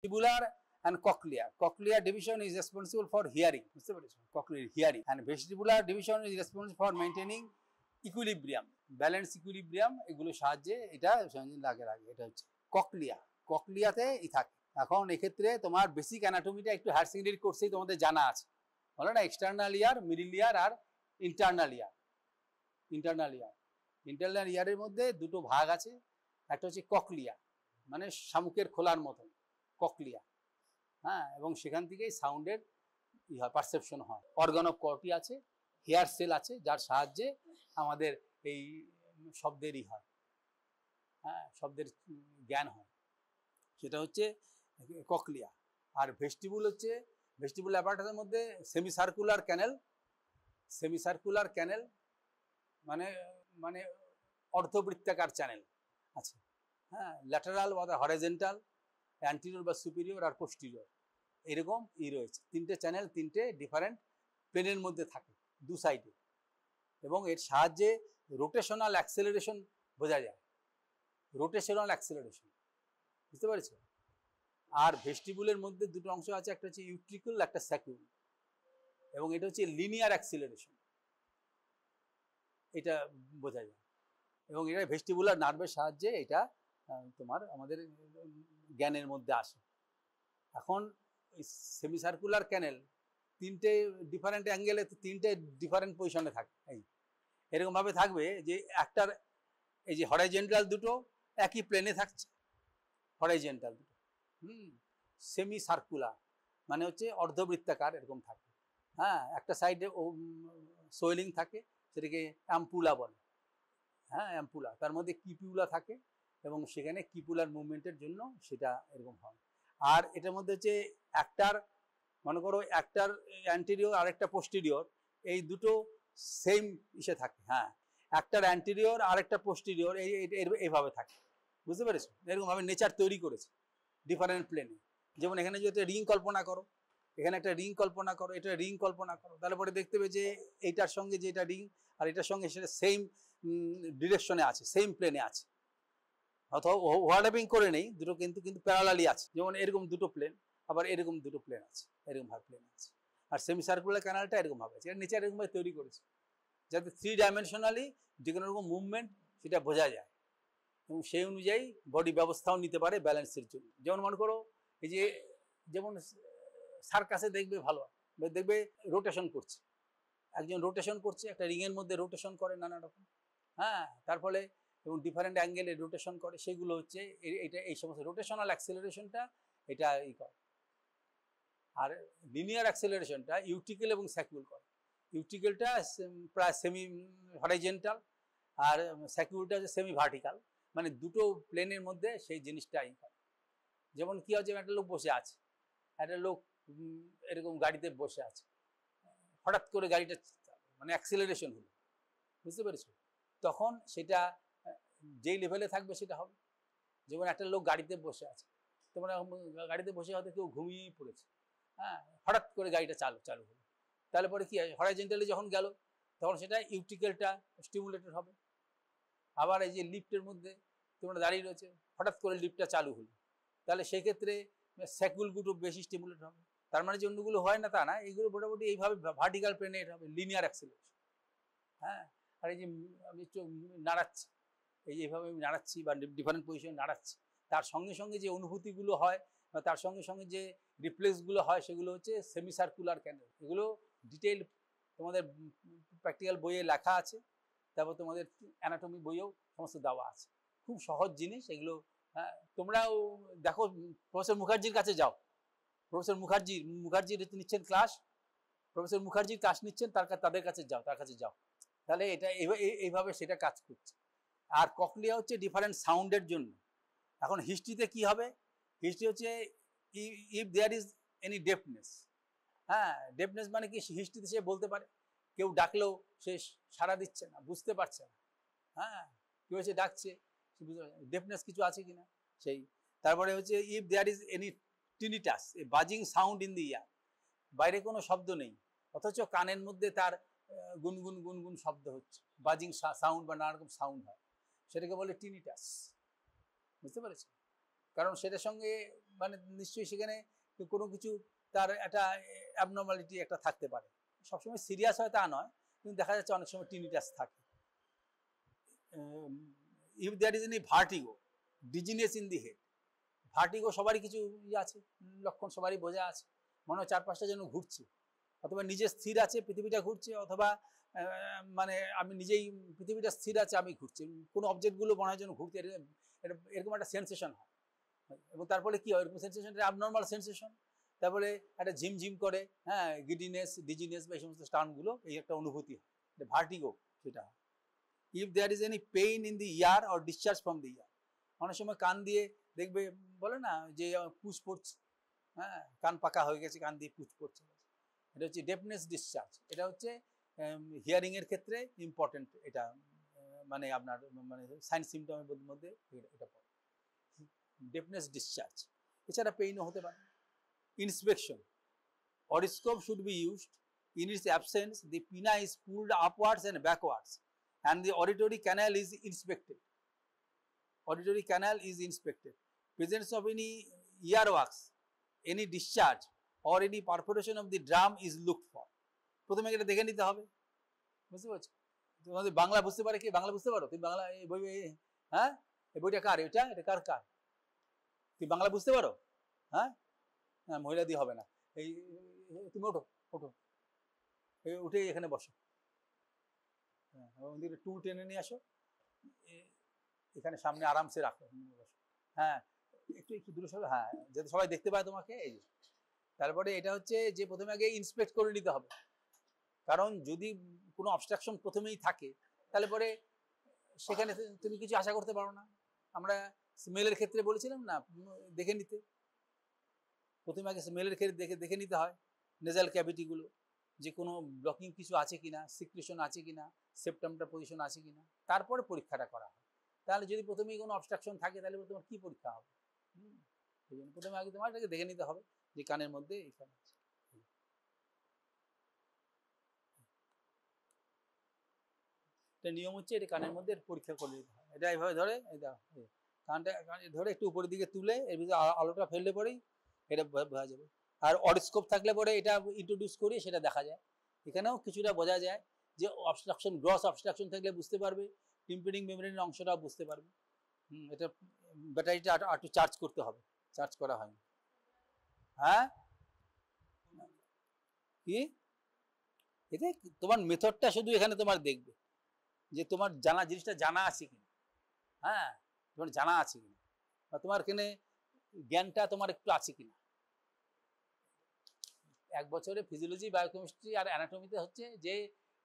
vestibular and cochlear. Cochlear division is responsible for hearing. Cochlear hearing, and vestibular division is responsible for maintaining equilibrium, balance equilibrium. এগুলো সাহায্যে এটা লাগে এটা হচ্ছে cochlea. ককলিয়াতে থাকে। এখন এক্ষেত্রে তোমার বেসিক অ্যানাটমিটা একটু হায়ার সেকেন্ডারি কোর্সেই তোমাদের জানা আছে, বলো না? এক্সটার্নাল ইয়ার, মিডল ইয়ার আর ইন্টারনাল ইয়ার। ইন্টারনাল ইয়ারের মধ্যে দুটো ভাগ আছে, একটা হচ্ছে ককলিয়া, মানে শামুকের খোলার মতন ককলিয়া, হ্যাঁ, এবং সেখান থেকেই সাউন্ডের পারসেপশন হয়। অর্গান অফ কর্টি আছে, হেয়ার সেল আছে, যার সাহায্যে আমাদের এই শব্দেরই হয়, হ্যাঁ, শব্দের জ্ঞান হয়, সেটা হচ্ছে ককলিয়া। আর ভেস্টিবুল হচ্ছে, ভেস্টিবুল অ্যাপারেটাসের মধ্যে সেমিসার্কুলার ক্যানেল মানে মানে অর্ধবৃত্তাকার চ্যানেল আছে, হ্যাঁ, ল্যাটারাল বা হরাইজন্টাল, অ্যান্টিরিয়র বা সুপিরিয়র আর পোস্টিরিয়র, এরকম রয়েছে তিনটে চ্যানেল, তিনটে ডিফারেন্ট প্লেনের মধ্যে থাকে দু সাইডে, এবং এর সাহায্যে রোটেশনাল অ্যাক্সেলারেশন বোঝা যায়, রোটেশনাল অ্যাক্সেলারেশন, বুঝতে পেরেছো? আর ভেস্টিবুলের মধ্যে দুটো অংশ আছে, একটা হচ্ছে ইউট্রিকুল, একটা স্যাকিউল, এবং এটা হচ্ছে লিনিয়ার অ্যাক্সেলারেশন, এটা বোঝা যায়, এবং এটা ভেস্টিবুলার নার্ভের সাহায্যে এটা তোমার আমাদের জ্ঞানের মধ্যে আসে। এখন সেমিসার্কুলার ক্যানেল তিনটে ডিফারেন্ট অ্যাঙ্গেলে, তিনটে ডিফারেন্ট পজিশনে থাকে, এই এরকমভাবে থাকবে যে একটার এই যে হরাইজন্টাল দুটো একই প্লেনে থাকছে, হরাইজন্টাল দুটো, সেমি সার্কুলার মানে হচ্ছে অর্ধবৃত্তাকার এরকম থাকে, হ্যাঁ, একটা সাইডে সোয়েলিং থাকে, সেটাকে অ্যাম্পুলা বলে, হ্যাঁ, অ্যাম্পুলা, তার মধ্যে কিপিউলা থাকে, এবং সেখানে কিপুলার মুভমেন্টের জন্য সেটা এরকম হয়। আর এটার মধ্যে হচ্ছে একটার, মনে করো একটার অ্যান্টেরিয়র আর একটা পোস্টেরিয়র, এই দুটো সেম ইসে থাকে, হ্যাঁ, একটার অ্যান্টেরিয়র আর একটা পোস্টেরিয়র এইভাবে থাকে, বুঝতে পেরেছো? এরকমভাবে নেচার তৈরি করেছে ডিফারেন্ট প্লেনে। যেমন এখানে যদি একটা রিং কল্পনা করো, এখানে একটা রিং কল্পনা করো, এটা রিং কল্পনা করো, তাহলে পরে দেখতে পেয়ে যে এইটার সঙ্গে যে এটা রিং আর এটার সঙ্গে সেটা সেম ডিরেকশনে আছে, সেম প্লেনে আছে, অথবা ওভারল্যাপিং করে নেই দুটো, কিন্তু প্যারালালি আছে। যেমন এরকম দুটো প্লেন, আবার এরকম দুটো প্লেন আছে, এরকমভাবে প্লেন আছে। আর সেমি সার্কুলার ক্যানালটা এরকমভাবে আছে, এটা নেচার এরকমভাবে তৈরি করেছে যাতে 3 ডাইমেনশনালি যে কোনো রকম মুভমেন্ট সেটা বোঝা যায়, এবং সেই অনুযায়ী বডি ব্যবস্থাও নিতে পারে ব্যালেন্সের জন্য। যেমন মনে করো এই যে, যেমন সার্কাসে দেখবে, ভালো দেখবে রোটেশন করছে, একজন রোটেশন করছে, একটা রিংয়ের মধ্যে রোটেশন করে নানা রকম, হ্যাঁ, তার ফলে এবং ডিফারেন্ট অ্যাঙ্গেলে রোটেশন করে, সেগুলো হচ্ছে এটা, এই সমস্ত রোটেশনাল অ্যাক্সেলারেশনটা এটা করে। আর লিনিয়ার অ্যাক্সেলারেশনটা ইউট্রিকেল এবং স্যাকিউল করে। ইউট্রিকেলটা প্রায় সেমি হরাইজন্টাল, আর স্যাকিউলটা হচ্ছে সেমি ভার্টিক্যাল, মানে দুটো প্লেনের মধ্যে সেই জিনিসটা করে। যেমন কি হচ্ছে, একটা লোক বসে আছে, একটা লোক এরকম গাড়িতে বসে আছে, হঠাৎ করে গাড়িটা মানে অ্যাক্সেলারেশন হলো, বুঝতে পেরেছো? তখন সেটা যেই লেভেলে থাকবে সেটা হবে। যেমন একটা লোক গাড়িতে বসে আছে, তোমরা গাড়িতে বসে হয়তো কেউ ঘুমিয়েই পড়েছে, হ্যাঁ, হঠাৎ করে গাড়িটা চালু হলো, তাহলে পরে কি হয়, হরাইজন্টালি যখন গেল তখন সেটা ইউট্রিকেলটা স্টিমুলেটেড হবে। আবার এই যে লিফটের মধ্যে তোমরা দাঁড়িয়ে রয়েছে, হঠাৎ করে লিফটটা চালু হলো, তাহলে সেক্ষেত্রে স্যাকুলগুলো বেশি স্টিমুলেট হবে। তার মানে যে অন্যগুলো হয় না তা না, এইগুলো মোটামুটি এইভাবে ভার্টিক্যাল প্লেনে এটা হবে লিনিয়ার অ্যাক্সেলারেশন, হ্যাঁ। আর এই যে আমি নাড়াচ্ছি, এই যে এইভাবে আমি নাড়াচ্ছি বা ডিফারেন্ট পজিশন নাড়াচ্ছি, তার সঙ্গে সঙ্গে যে অনুভূতিগুলো হয় বা তার সঙ্গে সঙ্গে যে রিপ্লেসগুলো হয়, সেগুলো হচ্ছে সেমি সার্কুলার ক্যানেল। এগুলো ডিটেইল তোমাদের প্র্যাকটিক্যাল বইয়ে লেখা আছে, তারপর তোমাদের অ্যানাটমি বইয়েও সমস্ত দেওয়া আছে, খুব সহজ জিনিস এগুলো। তোমরাও দেখো, প্রফেসর মুখার্জির কাছে যাও, প্রফেসর মুখার্জি নিচ্ছেন ক্লাস, প্রফেসর মুখার্জির ক্লাস নিচ্ছেন, তাদের কাছে যাও, তার কাছে যাও, তাহলে এটা এইভাবে সেটা কাজ করছে। আর ককলিয়া হচ্ছে ডিফারেন্ট সাউন্ডের জন্য। এখন হিস্ট্রিতে কি হবে, হিস্ট্রি হচ্ছে if there is any deafness, হ্যাঁ, ডেফনেস মানে কি, হিস্ট্রিতে সে বলতে পারে, কেউ ডাকলেও সে সাড়া দিচ্ছে না, বুঝতে পারছে না, হ্যাঁ, কেউ এসে ডাকছে, সে বুঝতে পারছে ডেফনেস কিছু আছে কিনা সেই। তারপরে হচ্ছে if there is any tinnitus, a buzzing sound in the ear, বাইরে কোনো শব্দ নেই অথচ কানের মধ্যে তার গুনগুন গুনগুন শব্দ হচ্ছে, বাজিং সাউন্ড বা নানা রকম সাউন্ড হয়, সেটাকে বলে টিনিটাস, বুঝতে পেরেছি? কারণ সেটার সঙ্গে মানে নিশ্চয়ই সেখানে কোনো কিছু তার একটা অ্যাবনর্মালিটি একটা থাকতে পারে, সবসময় সিরিয়াস হয় তা নয়, কিন্তু দেখা যাচ্ছে অনেক সময় টিনিটাস থাকে। If that is any vertigo, dizziness in the head, vertigo সবারই কিছু আছে, লক্ষণ সবারই বোঝা আছে, মনে হয় চারপাশটা যেন ঘুরছে, অথবা নিজে স্থির আছে পৃথিবীটা ঘুরছে, অথবা মানে আমি নিজেই পৃথিবীটা স্থির আছে আমি ঘুরছি, কোনো অবজেক্টগুলো মনে হয় যেন ঘুরছে, এরকম একটা সেন্সেশন হয়। এবং তারপরে কি হয়, এরকম সেন্সেশনটা অ্যাবনর্মাল সেন্সেশন, তারপরে একটা ঝিমঝিম করে, হ্যাঁ, গিডিনেস, ডিজিনেস বা এই সমস্ত টার্মগুলো, এই একটা অনুভূতি হয়, ভার্টিগো সেটা। If there is any pain in the ear or discharge from the ear, অনেক সময় কান দিয়ে দেখবে বলে না যে পুষ পড়ছে, হ্যাঁ, কান পাকা হয়ে গেছে, কান দিয়ে পুষ পড়ছে, এটা হচ্ছে ডেফনেস ডিসচার্জ। এটা হচ্ছে হিয়ারিং এর ক্ষেত্রে ইম্পর্টেন্ট, এটা মানে আপনার মানে সাইন সিমটমের মধ্যে এটা পড়ে, ডেফনেস ডিসচার্জ। এছাড়া পেইনও হতে পারে। Inspection, auriscope should be used, in its absence the pinna is pulled upwards and backwards and the auditory canal is inspected. Auditory canal is inspected. Presence of any earwax, any discharge or any perforation of the drum is looked for. প্রথমে এটা দেখে নিতে হবে, বুঝতে পারছো? তোমাদের বাংলা বুঝতে পারে কি? বাংলা বুঝতে পারো তুমি? বাংলা এই বই, হ্যাঁ, এই বইটা কার? এটা কার? তুই বাংলা বুঝতে পারো? হ্যাঁ, হ্যাঁ, মহিলা দিয়ে হবে না। এই তুমি ওঠো, উঠে এখানে বসো, টুল টেনে নিয়ে আসো, এখানে সামনে আরামসে রাখো, হ্যাঁ, একটু দূরে সরো, হ্যাঁ, যাতে সবাই দেখতে পায় তোমাকে। এই তারপরে এটা হচ্ছে যে প্রথমে আগে ইন্সপেক্ট করে নিতে হবে, কারণ যদি কোনো অবস্ট্রাকশন প্রথমেই থাকে তাহলে পরে সেখানে তুমি কিছু আশা করতে পারো না। আমরা স্মেলের ক্ষেত্রে বলেছিলাম না, দেখে নিতে, প্রথমে আগে স্মেলের ক্ষেত্রে দেখে নিতে হয় নেজাল ক্যাভিটিগুলো, যে কোনো ব্লকিং কিছু আছে কিনা, সিক্রেশন আছে কিনা, সেপ্টামটার পজিশন আছে কিনা, তারপরে পরীক্ষাটা করা হয়। তাহলে যদি প্রথমেই কোনো অবস্ট্রাকশন থাকে তাহলে তোমার কি পরীক্ষা হবে? সেই জন্য প্রথমে আগে তোমার এটাকে দেখে নিতে হবে যে কানের মধ্যে এখানে আছে। এটা নিয়ম হচ্ছে, এটা কানের মধ্যে পরীক্ষা করে নিতে হয়। এটা এইভাবে ধরে, কানটা ধরে একটু উপরের দিকে তুলে এর ভিতরে আলোটা ফেললে পরেই এটা বোঝা যাবে। আর অরিস্কোপ থাকলে পরে এটা ইন্ট্রোডিউস করি, সেটা দেখা যায়। এখানেও কিছুটা বোঝা যায় যে অবস্ট্রাকশন, গ্রস অবস্ট্রাকশন থাকলে বুঝতে পারবে, টিম্প্যানিক মেমব্রেনের অংশটাও বুঝতে পারবে। এটা ব্যাটারিটা একটু চার্জ করতে হবে, চার্জ করা হয়নি। হ্যাঁ, কি এতে তোমার মেথডটা শুধু এখানে তোমার দেখবে যে তোমার জিনিসটা জানা আছে কিনা, হ্যাঁ, তোমার জানা আছে কিনা, বা তোমার এখানে জ্ঞানটা তোমার একটু আছে কিনা। 1 বছরে ফিজিওলজি, বায়োকেমিস্ট্রি আর অ্যানাটমিতে হচ্ছে যে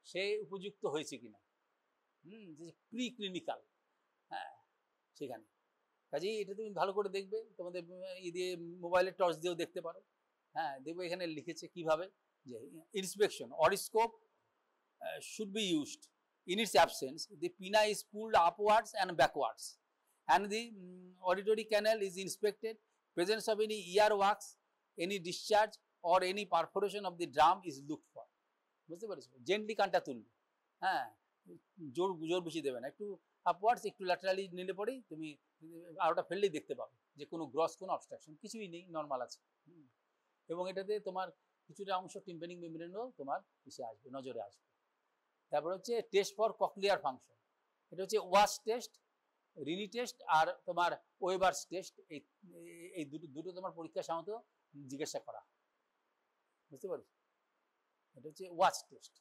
সে উপযুক্ত হয়েছে কিনা, যে প্রি ক্লিনিক্যাল, হ্যাঁ, সেখানে কাজেই এটা তুমি ভালো করে দেখবে, তোমাদের দিয়ে মোবাইলের টর্চ দিয়েও দেখতে পারো। হ্যাঁ, দেখবে এখানে লিখেছে কিভাবে, যে inspection, auriscope should be used, in its absence the pinna is pulled upwards and backwards and the auditory canal is inspected. Presence of any earwax, any discharge or any perforation of the drum is looked for. বুঝতে পারছো? Gently কানটা তুলবে, হ্যাঁ, জোর বেশি দেবে না, একটু আপওয়ার্ডস, একটু ল্যাটারালি নিলে পরেই তুমি আলোটা ফেললেই দেখতে পাবে যে কোনো গ্রস, কোনো অবস্ট্রাকশন কিছুই নেই, নর্মাল আছে। এবং এটাতে তোমার কিছুটা অংশ টিম্প্যানিক মেমব্রেনও তোমার এসে আসবে, নজরে আসবে। তারপর হচ্ছে টেস্ট ফর ককলিয়ার ফাংশন, এটা হচ্ছে ওয়াশ টেস্ট, রিনি টেস্ট আর তোমার ওয়েবার্স টেস্ট, এই দুটো তোমার পরীক্ষা সাধারণত জিজ্ঞাসা করা, বুঝতে পারছো? এটা হচ্ছে ওয়াচ টেস্ট।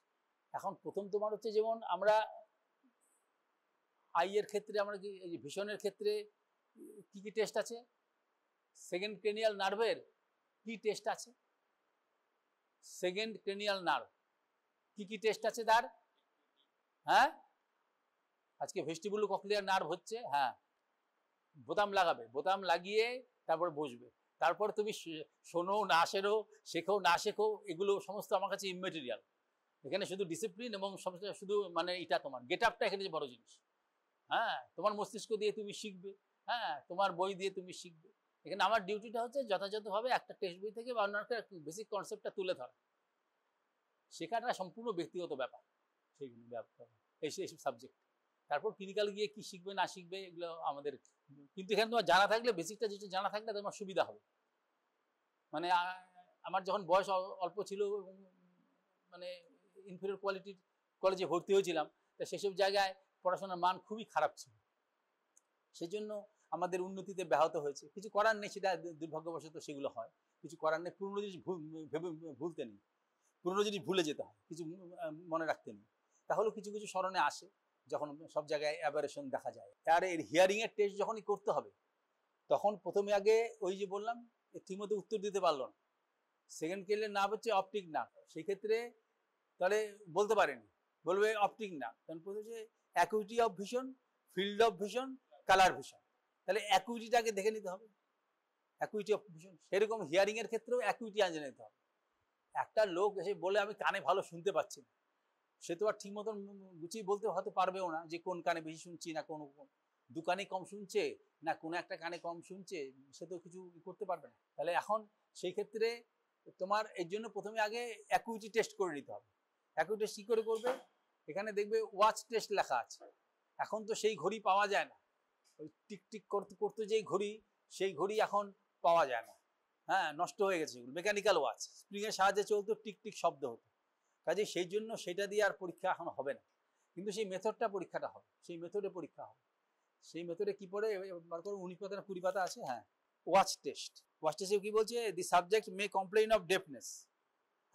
এখন প্রথম তোমার হচ্ছে যেমন আমরা আইয়ের ক্ষেত্রে, আমরা কি ভিশনের ক্ষেত্রে কি কি টেস্ট আছে, সেকেন্ড ক্রেনিয়াল নার্ভের কি টেস্ট আছে, সেকেন্ড ক্রেনিয়াল নার্ভ কি কি টেস্ট আছে তার, হ্যাঁ, আজকে ভেস্টিবুলো ককলিয়ার নার্ভ হচ্ছে, হ্যাঁ, বোতাম লাগাবে, বোতাম লাগিয়ে তারপর বসবে, তারপর তুমি শোনো না শেখো, শেখো না শেখো, এগুলো সমস্ত আমার কাছে ইমেটেরিয়াল। এখানে শুধু ডিসিপ্লিন এবং শুধু মানে এটা তোমার গেট আপটা এখানে যে বড় জিনিস। হ্যাঁ, তোমার মস্তিষ্ক দিয়ে তুমি শিখবে, হ্যাঁ, তোমার বই দিয়ে তুমি শিখবে। এখানে আমার ডিউটিটা হচ্ছে যথাযথভাবে একটা টেক্সট বই থেকে বা অন্য একটা বেসিক কনসেপ্টটা তুলে ধরা। শেখাটা সম্পূর্ণ ব্যক্তিগত ব্যাপার, সেইগুলো ব্যাপার, এইসব সাবজেক্ট। তারপর ক্লিনিক্যাল গিয়ে কি শিখবে না শিখবে এগুলো আমাদের, কিন্তু এখানে তোমার জানা থাকলে, বেসিকটা যেটা জানা থাকলে তোমার সুবিধা হবে। মানে আমার যখন বয়স অল্প ছিল এবং মানে ইনফিরিয়র কোয়ালিটির কলেজে ভর্তি হয়েছিলাম, তা সেসব জায়গায় পড়াশোনার মান খুবই খারাপ ছিল, সেজন্য আমাদের উন্নতিতে ব্যাহত হয়েছে। কিছু করার নেই, সেটা দুর্ভাগ্যবশত সেগুলো হয়, কিছু করার নেই। পুরনো জিনিস ভুলতে নেই, পুরনো জিনিস ভুলে যেতে হয়, কিছু মনে রাখতে নেই। তাহলেও কিছু কিছু স্মরণে আসে যখন সব জায়গায় অ্যাবারেশন দেখা যায়। আর এর হিয়ারিংয়ের টেস্ট যখনই করতে হবে, তখন প্রথমে আগে ওই যে বললাম ঠিকমতো উত্তর দিতে পারলো না, সেকেন্ড কেলে না হচ্ছে অপটিক না, সেই ক্ষেত্রে তাহলে বলতে পারেনি, বলবে অপটিক না, তখন প্রথমে যে acuity of vision, field of vision, colour vision, তাহলে অ্যাকুইটিটাকে দেখে নিতে হবে, অ্যাকুইটি অফ ভিশন। সেরকম হিয়ারিং এর ক্ষেত্রেও অ্যাকুইটি আনজে নিতে হবে। একটা লোক এসে বলে আমি কানে ভালো শুনতে পাচ্ছি না, সে তো আর ঠিক মতন গুছিয়ে বলতে হয়তো পারবেও না যে কোন কানে বেশি শুনছি না কোন দু কানে কম শুনছে না কোনো একটা কানে কম শুনছে, সে তো কিছু করতে পারবে না। তাহলে এখন সেই ক্ষেত্রে তোমার এর জন্য প্রথমে আগে অ্যাকুইটি টেস্ট করে নিতে হবে। অ্যাকুইটি টেস্ট কি করে করবে, এখানে দেখবে ওয়াচ টেস্ট লেখা আছে। এখন তো সেই ঘড়ি পাওয়া যায় না, ওই টিক টিক করতে করতে যেই ঘড়ি, সেই ঘড়ি এখন পাওয়া যায় না, হ্যাঁ নষ্ট হয়ে গেছে। মেকানিক্যাল ওয়াচ, স্প্রিংয়ের সাহায্যে চলতো, টিক টিক শব্দ হতো, কাজে সেই জন্য সেটা দিয়ে আর পরীক্ষা এখন হবে না, কিন্তু সেই মেথডটা পরীক্ষাটা হবে, সেই মেথডে পরীক্ষা হবে। সেই মেথডে কি পড়ে বার করো, 19 পাতা না 20 পাতা আছে, হ্যাঁ ওয়াচ টেস্ট। ওয়াচ টেস্টে কি বলছে, the subject may complain of deafness,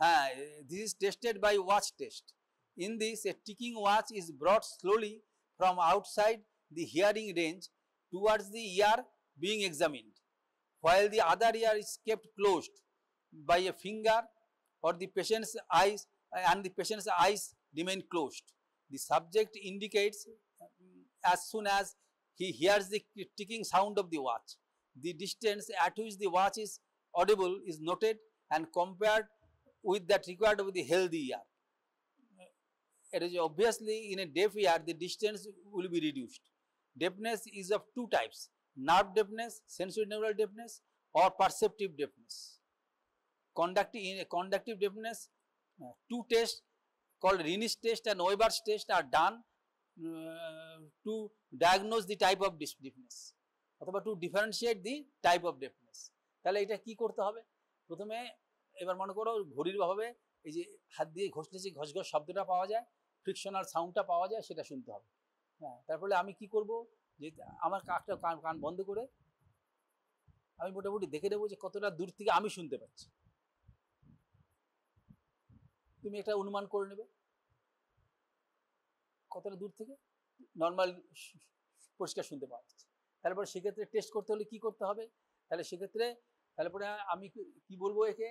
হ্যাঁ this is tested by watch test. In this a ticking watch is brought slowly from outside the hearing range towards the ear being examined, while the other ear is kept closed by a finger, or the patient's eyes and the patient's eyes remain closed. The subject indicates as soon as he hears the ticking sound of the watch. The distance at which the watch is audible is noted and compared with that required of the healthy ear. It is obviously in a deaf ear the distance will be reduced. Deafness is of two types: nerve deafness, sensory neural deafness, or perceptive deafness. Conductive deafness, two tests called Rinne's test and Weber's test are done to diagnose the type of deafness, অথবা to differentiate the type of deafness. তাহলে এটা কি করতে হবে, প্রথমে এবার মনে করো ঘড়ির ভাবে এই যে হাত দিয়ে ঘষলে যে ঘষ ঘষ শব্দটা পাওয়া যায়, ফ্রিকশনাল সাউন্ডটা পাওয়া যায়, সেটা শুনতে হবে। হ্যাঁ, তারপরে আমি কি করব, যে আমার কান বন্ধ করে আমি মোটামুটি দেখে নেবো যে কতটা দূর থেকে আমি শুনতে পাচ্ছি। তুমি একটা অনুমান করে নেবে কতটা দূর থেকে নর্মাল পরিষ্কার শুনতে পাওয়া যাচ্ছে। তারপরে সেক্ষেত্রে টেস্ট করতে হলে কি করতে হবে, তাহলে সেক্ষেত্রে তারপরে আমি কি বলবো একে,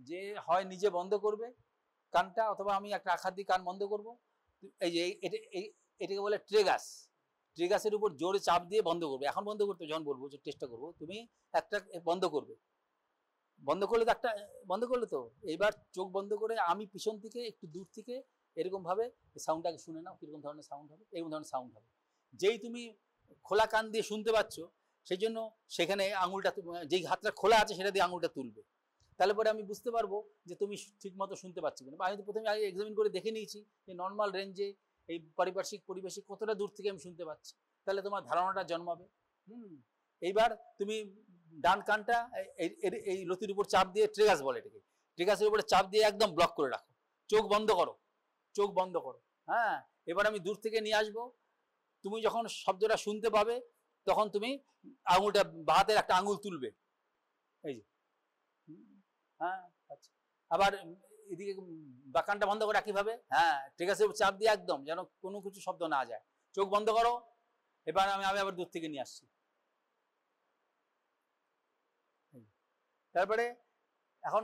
যে হয় নিজে বন্ধ করবে কানটা, অথবা আমি একটা আঘাত দিয়ে কান বন্ধ করব। এই যে এটাকে বলে ট্রেগাস, ট্রেগাসের উপর জোরে চাপ দিয়ে বন্ধ করবে। এখন বন্ধ করতে যখন বলবো যে চেষ্টা করবো, তুমি একটা বন্ধ করবে, বন্ধ করলে তো একটা বন্ধ করলে তো এইবার চোখ বন্ধ করে আমি পিছন থেকে একটু দূর থেকে এরকম ভাবে সাউন্ডটাকে শুনে নাও, কিরকম ধরনের সাউন্ড হবে, এরকম ধরনের সাউন্ড হবে। যেই তুমি খোলা কান দিয়ে শুনতে পাচ্ছ, সেই জন্য সেখানে আঙুলটা, যেই হাতটা খোলা আছে সেটা দিয়ে আঙুলটা তুলবে, তাহলে পরে আমি বুঝতে পারবো যে তুমি ঠিক মতো শুনতে পাচ্ছ কিনা। আমি তো প্রথমে আগে এক্সামিন করে দেখে নিয়েছি যে নর্মাল রেঞ্জে এই পারিপার্শ্বিক পরিবেশে কতটা দূর থেকে আমি শুনতে পাচ্ছি, তাহলে তোমার ধারণাটা জন্মাবে। এইবার তুমি ডান কানটা এই লতির উপর চাপ দিয়ে, ট্রেগাস বলে এটাকে, ট্রেগাসের উপরে চাপ দিয়ে একদম ব্লক করে রাখো, চোখ বন্ধ করো, চোখ বন্ধ করো। হ্যাঁ, এবার আমি দূর থেকে নিয়ে আসবো, তুমি যখন শব্দটা শুনতে পাবে তখন তুমি আঙুলটা, বা হাতের একটা আঙুল তুলবে, এই যে, হ্যাঁ আচ্ছা। আবার এদিকে বাকানটা বন্ধ করে একইভাবে, হ্যাঁ ট্রেগাসের উপর চাপ দিয়ে একদম যেন কোনো কিছু শব্দ না যায়, চোখ বন্ধ করো। এবার আমি আবার দূর থেকে নিয়ে আসছি। তারপরে এখন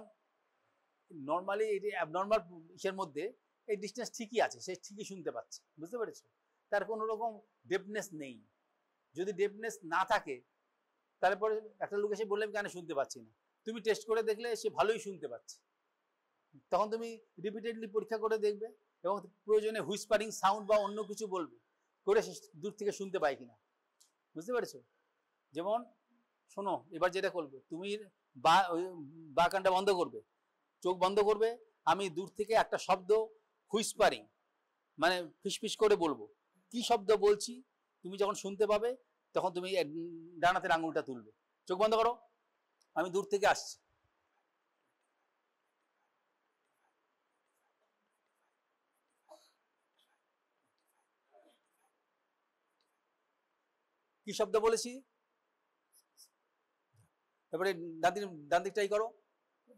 নর্মালি এই যে অ্যাবনর্মাল ইসের মধ্যে এই ডিস্টেন্স ঠিকই আছে, সে ঠিকই শুনতে পাচ্ছে, বুঝতে পেরেছো, তার কোনো রকম ডেফনেস নেই। যদি ডেফনেস না থাকে তারপরে একটা লোক এসে বললে আমি কেন শুনতে পাচ্ছি না, তুমি টেস্ট করে দেখলে সে ভালোই শুনতে পাচ্ছে, তখন তুমি রিপিটেডলি পরীক্ষা করে দেখবে এবং প্রয়োজনে হুইসপারিং সাউন্ড বা অন্য কিছু বলবে, করে সে দূর থেকে শুনতে পায় কিনা, বুঝতে পেরেছো। যেমন শোনো, এবার যেটা করবে, তুমি বা কানটা বন্ধ করবে, চোখ বন্ধ করবে, আমি দূর থেকে একটা শব্দ হুইসপারিং মানে ফিসফিস করে বলবো, কি শব্দ বলছি তুমি যখন শুনতে পাবে তখন তুমি ডান হাতের আঙুলটা তুলবে, চোখ বন্ধ করো, আমি দূর থেকে আসছি, কি শব্দ বলেছি? তারপরে ডান দিকটা ই করো,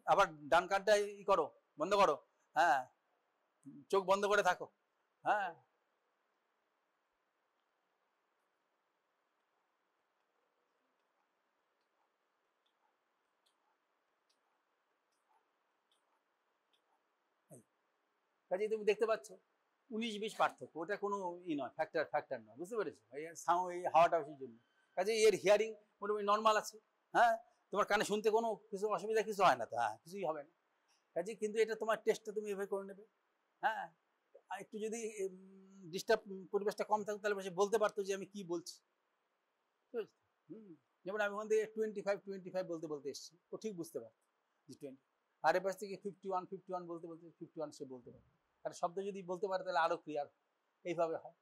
আবার ডান কানটা ই করো, বন্ধ করো। হ্যাঁ, চোখ বন্ধ করে থাকো। হ্যাঁ, কাজেই তুমি দেখতে পাচ্ছ 19-20 পার্থক্য, ওটা কোনো ই নয়, ফ্যাক্টর নয়, বুঝতে পেরেছো? এই হাওয়াটা সেই জন্য। কাজে এর হিয়ারিং মোটামুটি নর্মাল আছে। হ্যাঁ, তোমার কানে শুনতে কোনো কিছু অসুবিধা কিছু হয় না তো, হ্যাঁ কিছুই হবে না। কাজে কিন্তু এটা তোমার টেস্টটা তুমি এভাবে করে নেবে। হ্যাঁ, একটু যদি ডিস্টার্ব পরিবেশটা কম থাকতো তাহলে সে বলতে পারতো যে আমি কি বলছি। যেমন আমি ওখান থেকে 25 বলতে এসেছি, ও ঠিক বুঝতে পারতো যে 20, আর এ পাশ থেকে 51 বলতে 51 সে বলতে পারে। আর শব্দ যদি বলতে পারে তাহলে আরো ক্লিয়ার এইভাবে হয়।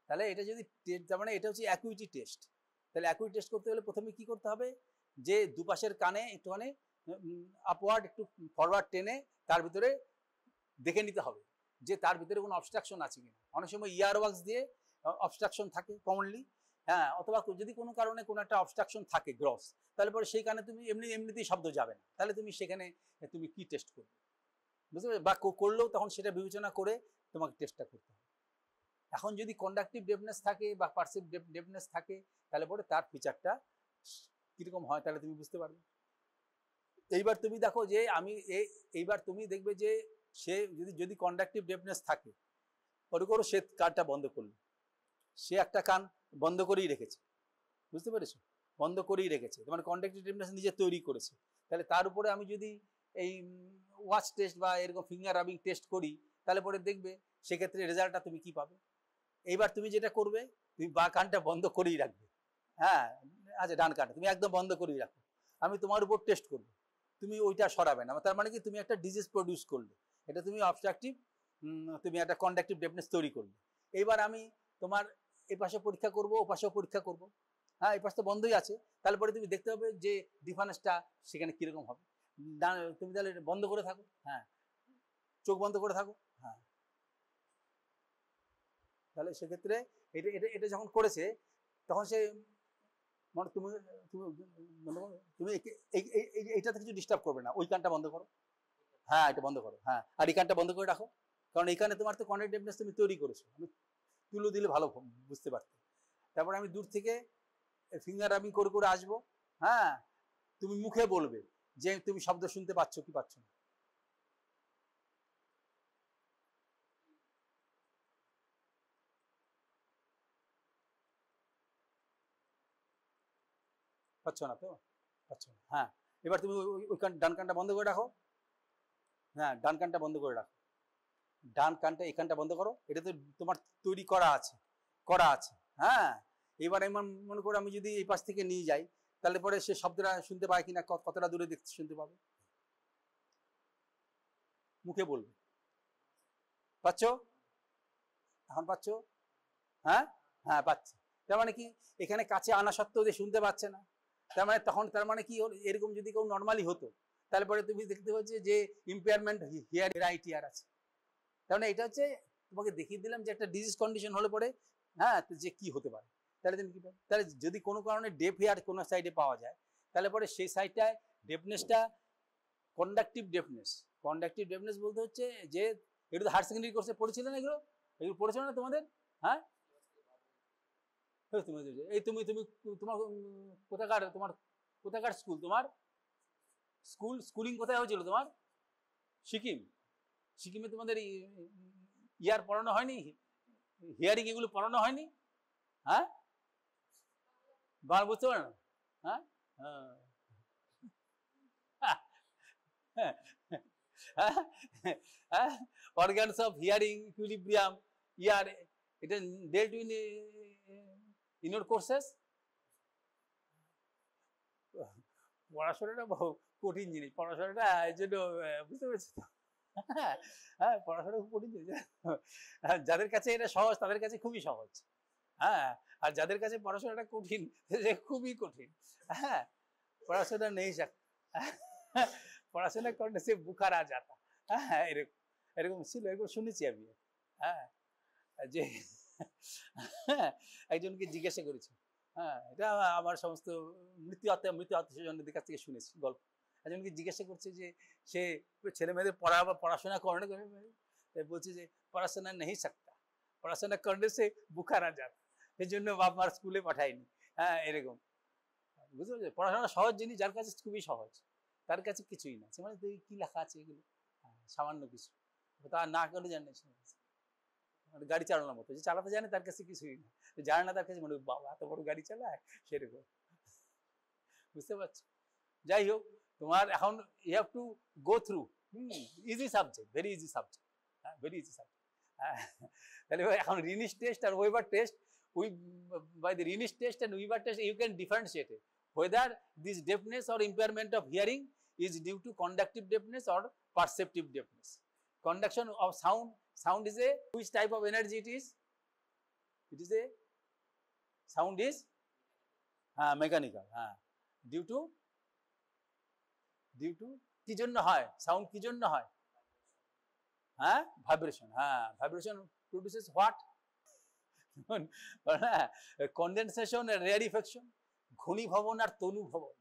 তাহলে এটা যদি তার মানে এটা হচ্ছে অ্যাকুইটি টেস্ট। তাহলে অ্যাকুইটি টেস্ট করতে হলে প্রথমে কি করতে হবে, যে দুপাশের কানে একটুখানি আপওয়ার্ড একটু ফরওয়ার্ড টেনে তার ভিতরে দেখে নিতে হবে যে তার ভিতরে কোনো অবস্ট্রাকশন আছে কিনা। অনেক সময় ইয়ারওয়াক্স দিয়ে অবস্ট্রাকশন থাকে কমনলি, হ্যাঁ, অথবা যদি কোনো কারণে কোনো একটা অবস্ট্রাকশন থাকে গ্রস, তাহলে পরে সেই কারণে তুমি এমনিতেই শব্দ যাবে না, তাহলে তুমি সেখানে তুমি কি টেস্ট করবে, বুঝতে পারবে? বা করলেও তখন সেটা বিবেচনা করে তোমাকে টেস্টটা করতে হবে। এখন যদি কন্ডাক্টিভ ডেফনেস থাকে বা পারসিভ ডেফনেস থাকে, তাহলে পরে তার ফিচারটা কিরকম হয় তাহলে তুমি বুঝতে পারবে। এইবার তুমি দেখো যে এইবার তুমি দেখবে যে সে যদি কন্ডাক্টিভ ডেফনেস থাকে, মনে করো সে কানটা বন্ধ করলো, সে একটা কান বন্ধ করেই রেখেছে, বুঝতে পেরেছো? বন্ধ করেই রেখেছে, মানে কন্ডাক্টিভ ডেফনেস নিজে তৈরি করেছে। তাহলে তার উপরে আমি যদি এই ওয়াচ টেস্ট বা এরকম ফিঙ্গার রাবিং টেস্ট করি, তাহলে পরে দেখবে সেক্ষেত্রে রেজাল্টটা তুমি কি পাবে। এইবার তুমি যেটা করবে, তুমি বা কানটা বন্ধ করেই রাখবে। হ্যাঁ, আচ্ছা, ডান কানটা তুমি একদম বন্ধ করেই রাখো, আমি তোমার উপর টেস্ট করবো, তুমি ওইটা সরাবে না, তার মানে কি তুমি একটা ডিজিজ প্রডিউস করলে, এটা তুমি অবস্ট্রাকটিভ, তুমি একটা কন্ডাক্টিভ ডেফনেস তৈরি করবে। এইবার আমি তোমার এই পাশে পরীক্ষা করব, ও পাশেও পরীক্ষা করব। হ্যাঁ, এই পাশ তো বন্ধই আছে, তাহলে পরে তুমি দেখতে হবে যে ডিফারেন্সটা সেখানে কিরকম হবে। তুমি তাহলে বন্ধ করে থাকো, হ্যাঁ, চোখ বন্ধ করে থাকো। হ্যাঁ, তাহলে সেক্ষেত্রে এটা এটা এটা যখন করেছে তখন সে মানে তুমি তুমি তুমি এইটাতে কিছু ডিস্টার্ব করবে না, ওই কানটা বন্ধ করো। হ্যাঁ, এটা বন্ধ করো, হ্যাঁ, আর এই কানটা বন্ধ করে রাখো, কারণ এইখানে তোমার তো কন্ডাক্টিভ ডেফনেস তুমি তৈরি করেছো, আমি তুলে দিলে ভালো বুঝতে পারতে। তারপরে আমি দূর থেকে ফিঙ্গার রাবিং করে করে আসবো। হ্যাঁ, তুমি মুখে বলবে যে তুমি শব্দ শুনতে পাচ্ছ কি পাচ্ছ না। পাচ্ছ না তো? পাচ্ছ না, হ্যাঁ। এবার তুমি ওই ডান কানটা বন্ধ করে রাখো। হ্যাঁ, ডান কানটা বন্ধ করে রাখো, ডান কানটা এখানটা বন্ধ করো, এটা তো তোমার তৈরি করা আছে। হ্যাঁ, এবার এমন মনে করো আমি যদি এই পাশ থেকে নিয়ে যাই, তাহলে পরে সে শব্দটা শুনতে পায় কিনা, কতটা দূরে দেখতে শুনতে পাবে, মুখে বলবে। পাচ্ছ? এখন পাচ্ছ? হ্যাঁ, হ্যাঁ পাচ্ছে। তার মানে কি এখানে কাছে আনা সত্ত্বেও যে শুনতে পাচ্ছে না, তার মানে কি এরকম যদি কেউ নর্মালি হতো, তাহলে পরে তুমি দেখতে পাচ্ছি যে ইম্পেয়ারমেন্ট হিয়ারিং আইটিআর আছে। তার মানে এটা হচ্ছে তোমাকে দেখিয়ে দিলাম যে একটা ডিজিজ কন্ডিশন হলে পরে, হ্যাঁ, যে কি হতে পারে। তাহলে তুমি কি পাবে, তাহলে যদি কোনো কারণে ডেফ হেয়ার কোনো সাইডে পাওয়া যায়, তাহলে পরে সেই সাইডটায় ডেফনেসটা কন্ডাক্টিভ ডেফনেস বলতে হচ্ছে যে এগুলো হায়ার সেকেন্ডারি কোর্সে পড়েছিল না, এগুলো পড়েছিল না তোমাদের? হ্যাঁ, এই তুমি তুমি তোমার কোথাকার স্কুল, তোমার স্কুলিং কোথায় হয়েছিল তোমার? সিকিমে তোমাদের ইয়ার পড়ানো হয়নি, হিয়ারিং এগুলো পড়ানো হয়নি? হ্যাঁ, বুঝতে পারো না? হ্যাঁ, অর্গানস অফ হিয়ারিং, ইকুইলিব্রিয়াম, ইয়ার, এটা ডেল্ট ইন ইউর কোর্সেস। পড়াশোনাটা কঠিন জিনিস, পড়াশোনাটা এই জন্য বুঝতে পেরেছি তো। হ্যাঁ, পড়াশোনা খুব কঠিন জিনিস, যাদের কাছে এটা সহজ তাদের কাছে খুবই সহজ। হ্যাঁ, আর যাদের কাছে পড়াশোনাটা কঠিন সে খুবই কঠিন। হ্যাঁ, পড়াশোনা নেই পড়াশোনা করলে সে বুখার আ যাতা। হ্যাঁ, এরকম এরকম ছিল, এরকম শুনেছি আমি। হ্যাঁ, যে একজনকে জিজ্ঞাসা করেছি হ্যাঁ, এটা আমার সমস্ত মৃত্যু আত্মীয়স্বজনদের কাছ থেকে শুনেছি গল্প। একজনকে জিজ্ঞাসা করছে যে সে ছেলে মেয়েদের পড়াশোনা করে বলছে যে পড়াশোনা নেই सकता, পড়াশোনা করলে সে বুখার আ जाता, এই জন্য বাপ মার স্কুলে পাঠায়নি। হ্যাঁ, এরকম বুঝতে পারছো, পড়াশোনা সহজ জিনিস, যার কাছে খুবই সহজ, তার কাছে কিছুই না। মানে কি লেখা আছে এগুলো, সামান্য কিছু, তা না করে জানে গাড়ি চালানোর মতো, যে চালাতে জানে তার কাছে কিছুই না, জানে না তার কাছে মনে বাবা এত বড় গাড়ি চালায়, সেরকম। বুঝতে পারছো? যাই হোক, তোমার এখন you have to go through easy subject, very easy subject, হ্যাঁ, ভেরি ইজি সাবজেক্ট। তাহলে এখন রিনিশ টেস্ট আর Weber test, we by the Rinish test and Weaver test you can differentiate it whether this deafness or impairment of hearing is due to conductive deafness or perceptive deafness. Conduction of sound is a which type of energy it is? It is a sound is mechanical, due to কি জন্য হয় sound, কি জন্য হয়? Vibration. Vibration produces what? Condensation, rarefaction, ঘনীভবন আর তনুভবন।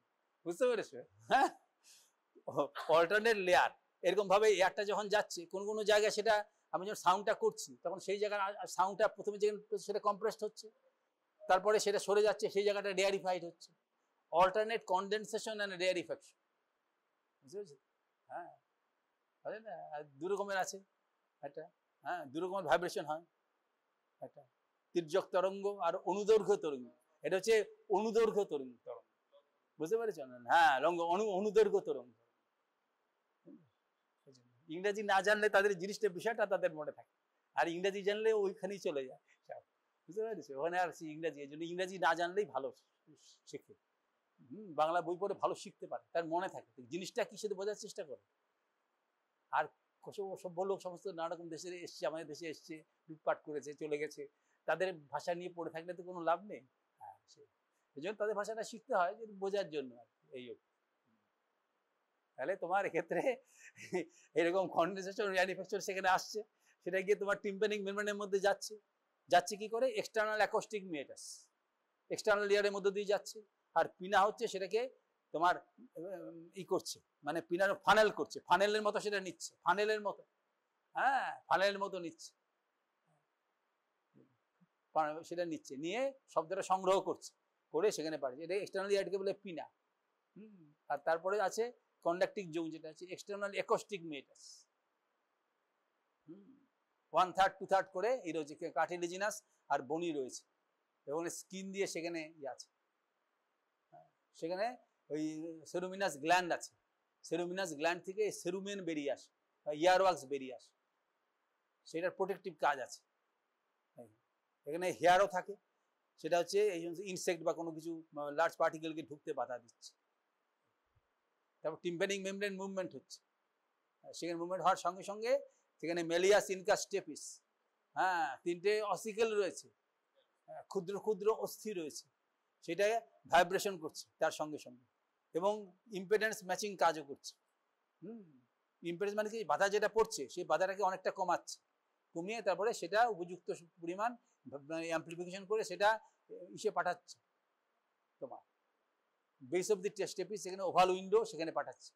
বুঝতে পেরেছো? হ্যাঁ, অল্টারনেট লেয়ার, এরকম ভাবে এয়ারটা যখন যাচ্ছে কোন জায়গায়, সেটা আমি যখন সাউন্ডটা করছি তখন সেই জায়গায় সাউন্ডটা প্রথমে যেখানে সেটা কম্প্রেসড হচ্ছে, তারপরে সেটা সরে যাচ্ছে, সেই জায়গাটা রেয়ারিফাইড হচ্ছে। Alternate condensation and rarefaction. বুঝতে পেরেছো? হ্যাঁ, না, দু রকমের আছে একটা, দু রকমের ভাইব্রেশন হয়, একটা তির্যক তরঙ্গ আর অনুদৈর্ঘ্য তরঙ্গ। এটা হচ্ছে অনুদৈর্ঘ্য তরঙ্গ। বুঝতে পেরেছ? অনুদৈর্ঘ্য তরঙ্গ। ইংরেজি না জানলে তাদের জিনিসটা, বিষয়টা তাদের মনে থাকে, আর ইংরেজি জানলে ওইখানেই চলে যায়। বুঝতে পেরেছ? ওখানে আর ইংরেজি, এই জন্য ইংরেজি না জানলেই ভালো শেখে। বাংলা বই পড়ে ভালো শিখতে পারে, তার মনে থাকে জিনিসটা কি, সেটা বোঝার চেষ্টা করে। আর সভ্য লোক সমস্ত নানা রকম দেশে এসছে, আমাদের দেশে এসছে, লুটপাট করেছে, চলে গেছে, তাদের ভাষা নিয়ে পড়ে থাকলে তো কোনো লাভ নেই। এই জন্য তাদের ভাষাটা শিখতে হয় যে বোঝার জন্য। এই তাহলে তোমার এক্ষেত্রে এরকম কনডেনসেশন, রেয়ারিফেকশন সেখানে আসছে, সেটা গিয়ে তোমার টিম্প্যানিক মেমব্রেনের মধ্যে যাচ্ছে কি করে? এক্সটার্নাল অ্যাকোস্টিক মিটার্স, এক্সটার্নাল লেয়ারের মধ্যে দিয়ে যাচ্ছে, আর পিনা হচ্ছে সেটাকে তোমার করছে, মানে পিনার ফানেল করছে, ফানেলের মতো সেটা নিচ্ছে, ফানেলের মতো, ফানেলের মতো নিচ্ছে, সেটা নিচ্ছে, নিয়ে শব্দটা সংগ্রহ করছে, করে সেখানে পাঠাচ্ছে। এটা এক্সটার্নাল ইয়ারকে বলে পিনা। আর তারপরে আছে কন্ডাক্টিং জোন, যেটা আছে এক্সটার্নাল অ্যাকোস্টিক মিটার্স। 1/3 2/3 করে এই রয়েছে, কার্টিলেজিনাস আর বনি রয়েছে, এবং স্কিন দিয়ে সেখানে আছে, সেখানে ওই সেরুমিনাস গ্ল্যান্ড আছে, সেরুমিনাস গ্ল্যান্ড থেকে সেরুমেন বেরিয়ে আসে, ইয়ারওয়াক্স বেরিয়ে আসে, সেটার প্রোটেক্টিভ কাজ আছে। এখানে হেয়ারও থাকে, সেটা হচ্ছে এই ইনসেক্ট বা কোনো কিছু লার্জ পার্টিকেলকে ঢুকতে বাধা দিচ্ছে। তারপর টিম্প্যানিক মেমব্রেন মুভমেন্ট হচ্ছে, সেখানে মুভমেন্ট হওয়ার সঙ্গে সঙ্গে সেখানে মেলিয়াস, ইনকাস, স্টেপিস, 3টে অসিকেল রয়েছে, ক্ষুদ্র ক্ষুদ্র অস্থি রয়েছে, সেটা ভাইব্রেশন করছে তার সঙ্গে সঙ্গে, এবং ইম্পিডেন্স ম্যাচিং কাজও করছে। ইম্পিডেন্স মানে কি? বাধা যেটা পড়ছে সেই বাধাটাকে অনেকটা কমাচ্ছে, কমিয়ে তারপরে সেটা উপযুক্ত পরিমাণ অ্যাম্প্লিফিকেশন করে সেটা পাঠাচ্ছে তোমার বেস অফ দি স্টেপিস, সেখানে ওভাল উইন্ডো, সেখানে পাঠাচ্ছে,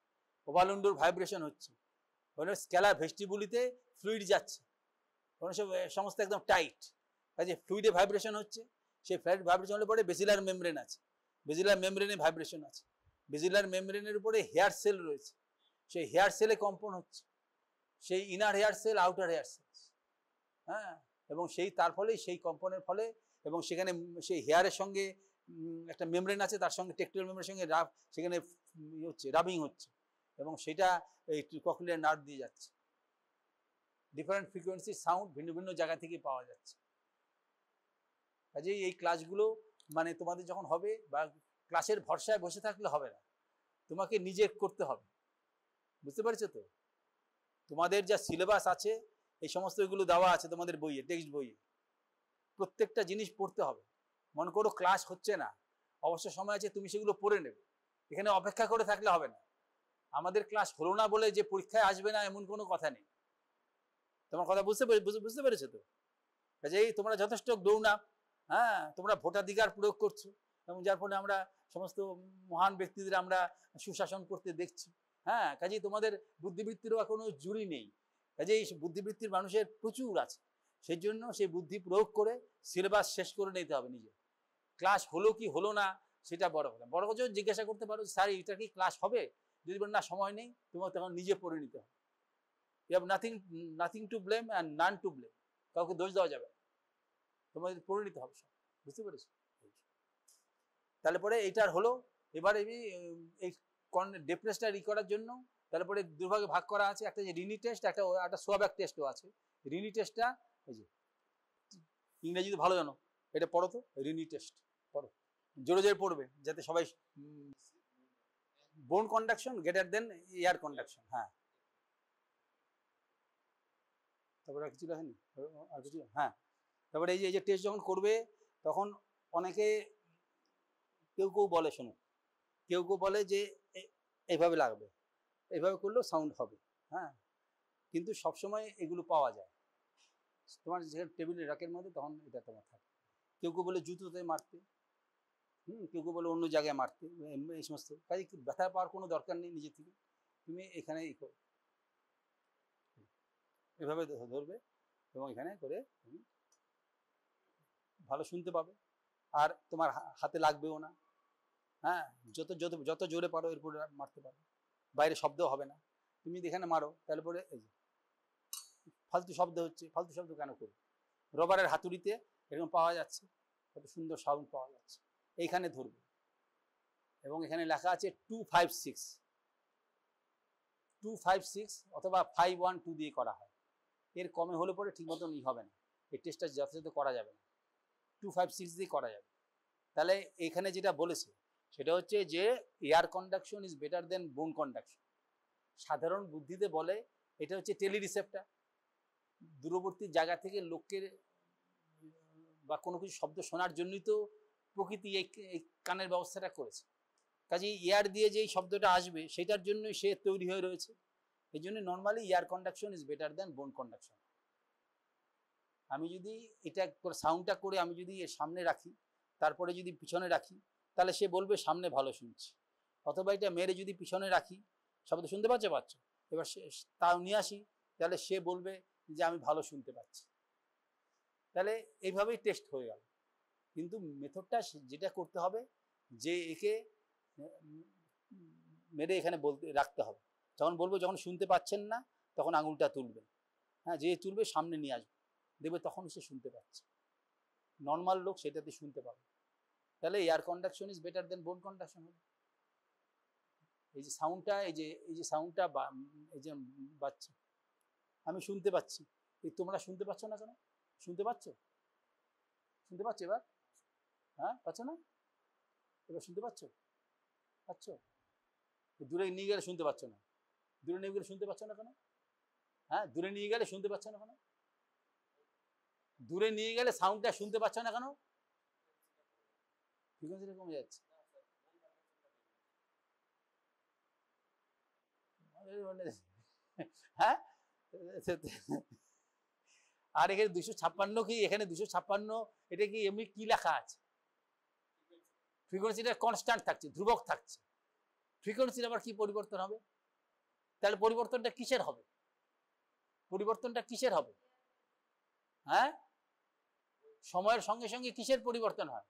ওভাল উইন্ডোর ভাইব্রেশন হচ্ছে, ওখানে স্ক্যালার ভেস্টিবুলিতে ফ্লুইড যাচ্ছে, ওখানে সমস্ত একদম টাইট, কাজে ফ্লুইডে ভাইব্রেশন হচ্ছে, সেই ফ্লুইড ভাইব্রেশন হলে পরে বেসিলার মেমব্রেন আছে, বেসিলার মেমব্রেনে ভাইব্রেশন আছে, বেসিলার মেমব্রেনের উপরে হেয়ার সেল রয়েছে, সেই হেয়ার সেলে কম্পন হচ্ছে, সেই inner hair cell, outer hair cell, এবং সেই তার ফলে সেই কম্পনের ফলে, এবং সেখানে সেই হেয়ারের সঙ্গে একটা মেমব্রেন আছে, তার সঙ্গে টেকটোরিয়াল মেমব্রেনের সঙ্গে সেখানে হচ্ছে, রাবিং হচ্ছে, এবং সেটা এই ককলিয়ার নার্ভ দিয়ে যাচ্ছে। ডিফারেন্ট ফ্রিকোয়েন্সি সাউন্ড ভিন্ন ভিন্ন জায়গা থেকে পাওয়া যাচ্ছে। কাজেই এই ক্লাসগুলো মানে তোমাদের যখন হবে, বা ক্লাসের ভরসায় বসে থাকলে হবে না, তোমাকে নিজে করতে হবে। বুঝতে পারছো তো? তোমাদের যা সিলেবাস আছে, এই সমস্ত এগুলো দেওয়া আছে তোমাদের বইয়ে, টেক্সট বইয়ে, প্রত্যেকটা জিনিস পড়তে হবে। মনে করো ক্লাস হচ্ছে না, অবশ্য সময় আছে, তুমি সেগুলো পড়ে নেবে, এখানে অপেক্ষা করে থাকলে হবে না। আমাদের ক্লাস হলো না বলে যে পরীক্ষায় আসবে না এমন কোনো কথা নেই। তোমার কথা বুঝতে পেরেছো তো? কাজেই তোমরা যথেষ্ট গ্রোন আপ, তোমরা ভোটাধিকার প্রয়োগ করছো, এবং যার ফলে আমরা সমস্ত মহান ব্যক্তিদের আমরা সুশাসন করতে দেখছি। হ্যাঁ, কাজেই তোমাদের বুদ্ধিবৃত্তিরও কোনো জুড়ি নেই, কাজেই বুদ্ধিবৃত্তির মানুষের প্রচুর আছে। সেই জন্য সেই বুদ্ধি প্রয়োগ করে সিলেবাস শেষ করে নিতে হবে নিজে। ক্লাস হলো কি হলো না সেটা বড় কথা, বড় কথা জিজ্ঞাসা করতে পারো স্যার এটা কি ক্লাস হবে, যদি বলেন না সময় নেই, তোমার তখন নিজে পড়ে নিতে হবে। You have nothing to blame and none to blame, কাউকে দোষ দেওয়া যাবে, তোমাদের পড়ে নিতে হবে সব, বুঝতে পেরেছো? তাহলে পরে এইটার হলো। এবারে এই ডিফারেন্সটা করার জন্য তারপরে দুভাগে ভাগ করা আছে, একটা যে রিনি টেস্ট, একটা সোয়াব্যাক টেস্টও আছে। রিনি টেস্টটা এই যে ইংরেজি তো ভালো জানো, এটা পড়ো তো, রিনি টেস্ট পড়ো, জোরে জোরে পড়বে যাতে সবাই। বোন conduction greater than air conduction. হ্যাঁ, তারপরে আর কিছু লেখেনি, আর কিছু। হ্যাঁ, তারপরে এই যে টেস্ট যখন করবে তখন অনেকে কেউ বলে, শোনো, কেউ বলে যে এইভাবে লাগবে, এইভাবে করলেও সাউন্ড হবে। হ্যাঁ, কিন্তু সবসময় এগুলো পাওয়া যায় তোমার যেখানে টেবিলের র্যাকের মধ্যে, তখন এটা তোমার থাকে। কেউ বলে জুতোতে মারতে, কেউ বলে অন্য জায়গায় মারতে, এই সমস্ত কাজে ব্যথা পাওয়ার কোনো দরকার নেই। নিজে থেকে তুমি এখানে এভাবে ধরবে এবং এখানে করে তুমি ভালো শুনতে পাবে, আর তোমার হাতে লাগবেও না। হ্যাঁ, যত যত যত জোরে পারো এরপর মারতে পারো, বাইরে শব্দ হবে না। তুমি এখানে মারো, তাহলে পরে এই যে ফালতু শব্দ হচ্ছে, ফালতু শব্দ কেন করবে? রবারের হাতুড়িতে এরকম পাওয়া যাচ্ছে, কত সুন্দর সাউন্ড পাওয়া যাচ্ছে। এইখানে ধরবে এবং এখানে লেখা আছে 256 256 অথবা 512 দিয়ে করা হয়। এর কমে হলে পরে ঠিক মতন হবে না, এই টেস্টটা যথাযথ করা যাবে না। 256 দিয়ে করা যাবে। তাহলে এখানে যেটা বলেছে সেটা হচ্ছে যে এয়ার কন্ডাকশন ইজ বেটার দেন বোন কন্ডাকশন। সাধারণ বুদ্ধিতে বলে এটা হচ্ছে টেলি রিসেপ্টার, দূরবর্তী জায়গা থেকে লোকের বা কোনো কিছু শব্দ শোনার জন্যই তো প্রকৃতি এই কানের ব্যবস্থাটা করেছে। কাজেই এয়ার দিয়ে যেই শব্দটা আসবে সেটার জন্যই সে তৈরি হয়ে রয়েছে। এই জন্য normally air conduction is better দেন বোন কন্ডাকশন। আমি যদি এটা সাউন্ডটা করে আমি যদি এর সামনে রাখি, তারপরে যদি পিছনে রাখি, তাহলে সে বলবে সামনে ভালো শুনছি। অথবা এটা মেরে যদি পিছনে রাখি, শব্দ শুনতে পাচ্ছ, এবার তাও নিয়ে আসি, তাহলে সে বলবে যে আমি ভালো শুনতে পাচ্ছি। তাহলে এইভাবেই টেস্ট হয়ে গেল। কিন্তু মেথডটা যেটা করতে হবে যে একে মেরে এখানে রাখতে হবে। যখন বলবো যখন শুনতে পাচ্ছেন না তখন আঙুলটা তুলবেন। হ্যাঁ, যে তুলবে সামনে নিয়ে আসবে, দেখবে তখন সে শুনতে পাচ্ছে। নর্মাল লোক সেটাতে শুনতে পাবে। তাহলে এয়ার কন্ডাকশন ইজ বেটার দেন বোন কন্ডাকশন হবে। এই যে সাউন্ডটা, এই যে সাউন্ডটা এই যে বাচ্চা, আমি শুনতে পাচ্ছি, এই তোমরা শুনতে পাচ্ছ না কেন? শুনতে পাচ্ছ? শুনতে পাচ্ছ এবার? হ্যাঁ, পাচ্ছ না? এবার শুনতে পাচ্ছ? দূরে নিয়ে গেলে শুনতে পাচ্ছ না, দূরে নিয়ে গেলে শুনতে পাচ্ছ না কেন? হ্যাঁ, দূরে নিয়ে গেলে শুনতে পাচ্ছ না কেন? দূরে নিয়ে গেলে সাউন্ডটা শুনতে পাচ্ছ না কেন? ফ্রিকোয়েন্সিটা কমে যাচ্ছে। হ্যাঁ, আর এখানে 256 কি, এখানে 256 এটা কি এমনি কি লেখা আছে? ফ্রিকোয়েন্সিটা কনস্ট্যান্ট থাকছে, ধ্রুবক থাকছে। ফ্রিকোয়েন্সির আবার কি পরিবর্তন হবে? তাহলে পরিবর্তনটা কিসের হবে? পরিবর্তনটা কিসের হবে? হ্যাঁ, সময়ের সঙ্গে সঙ্গে কিসের পরিবর্তন হয়?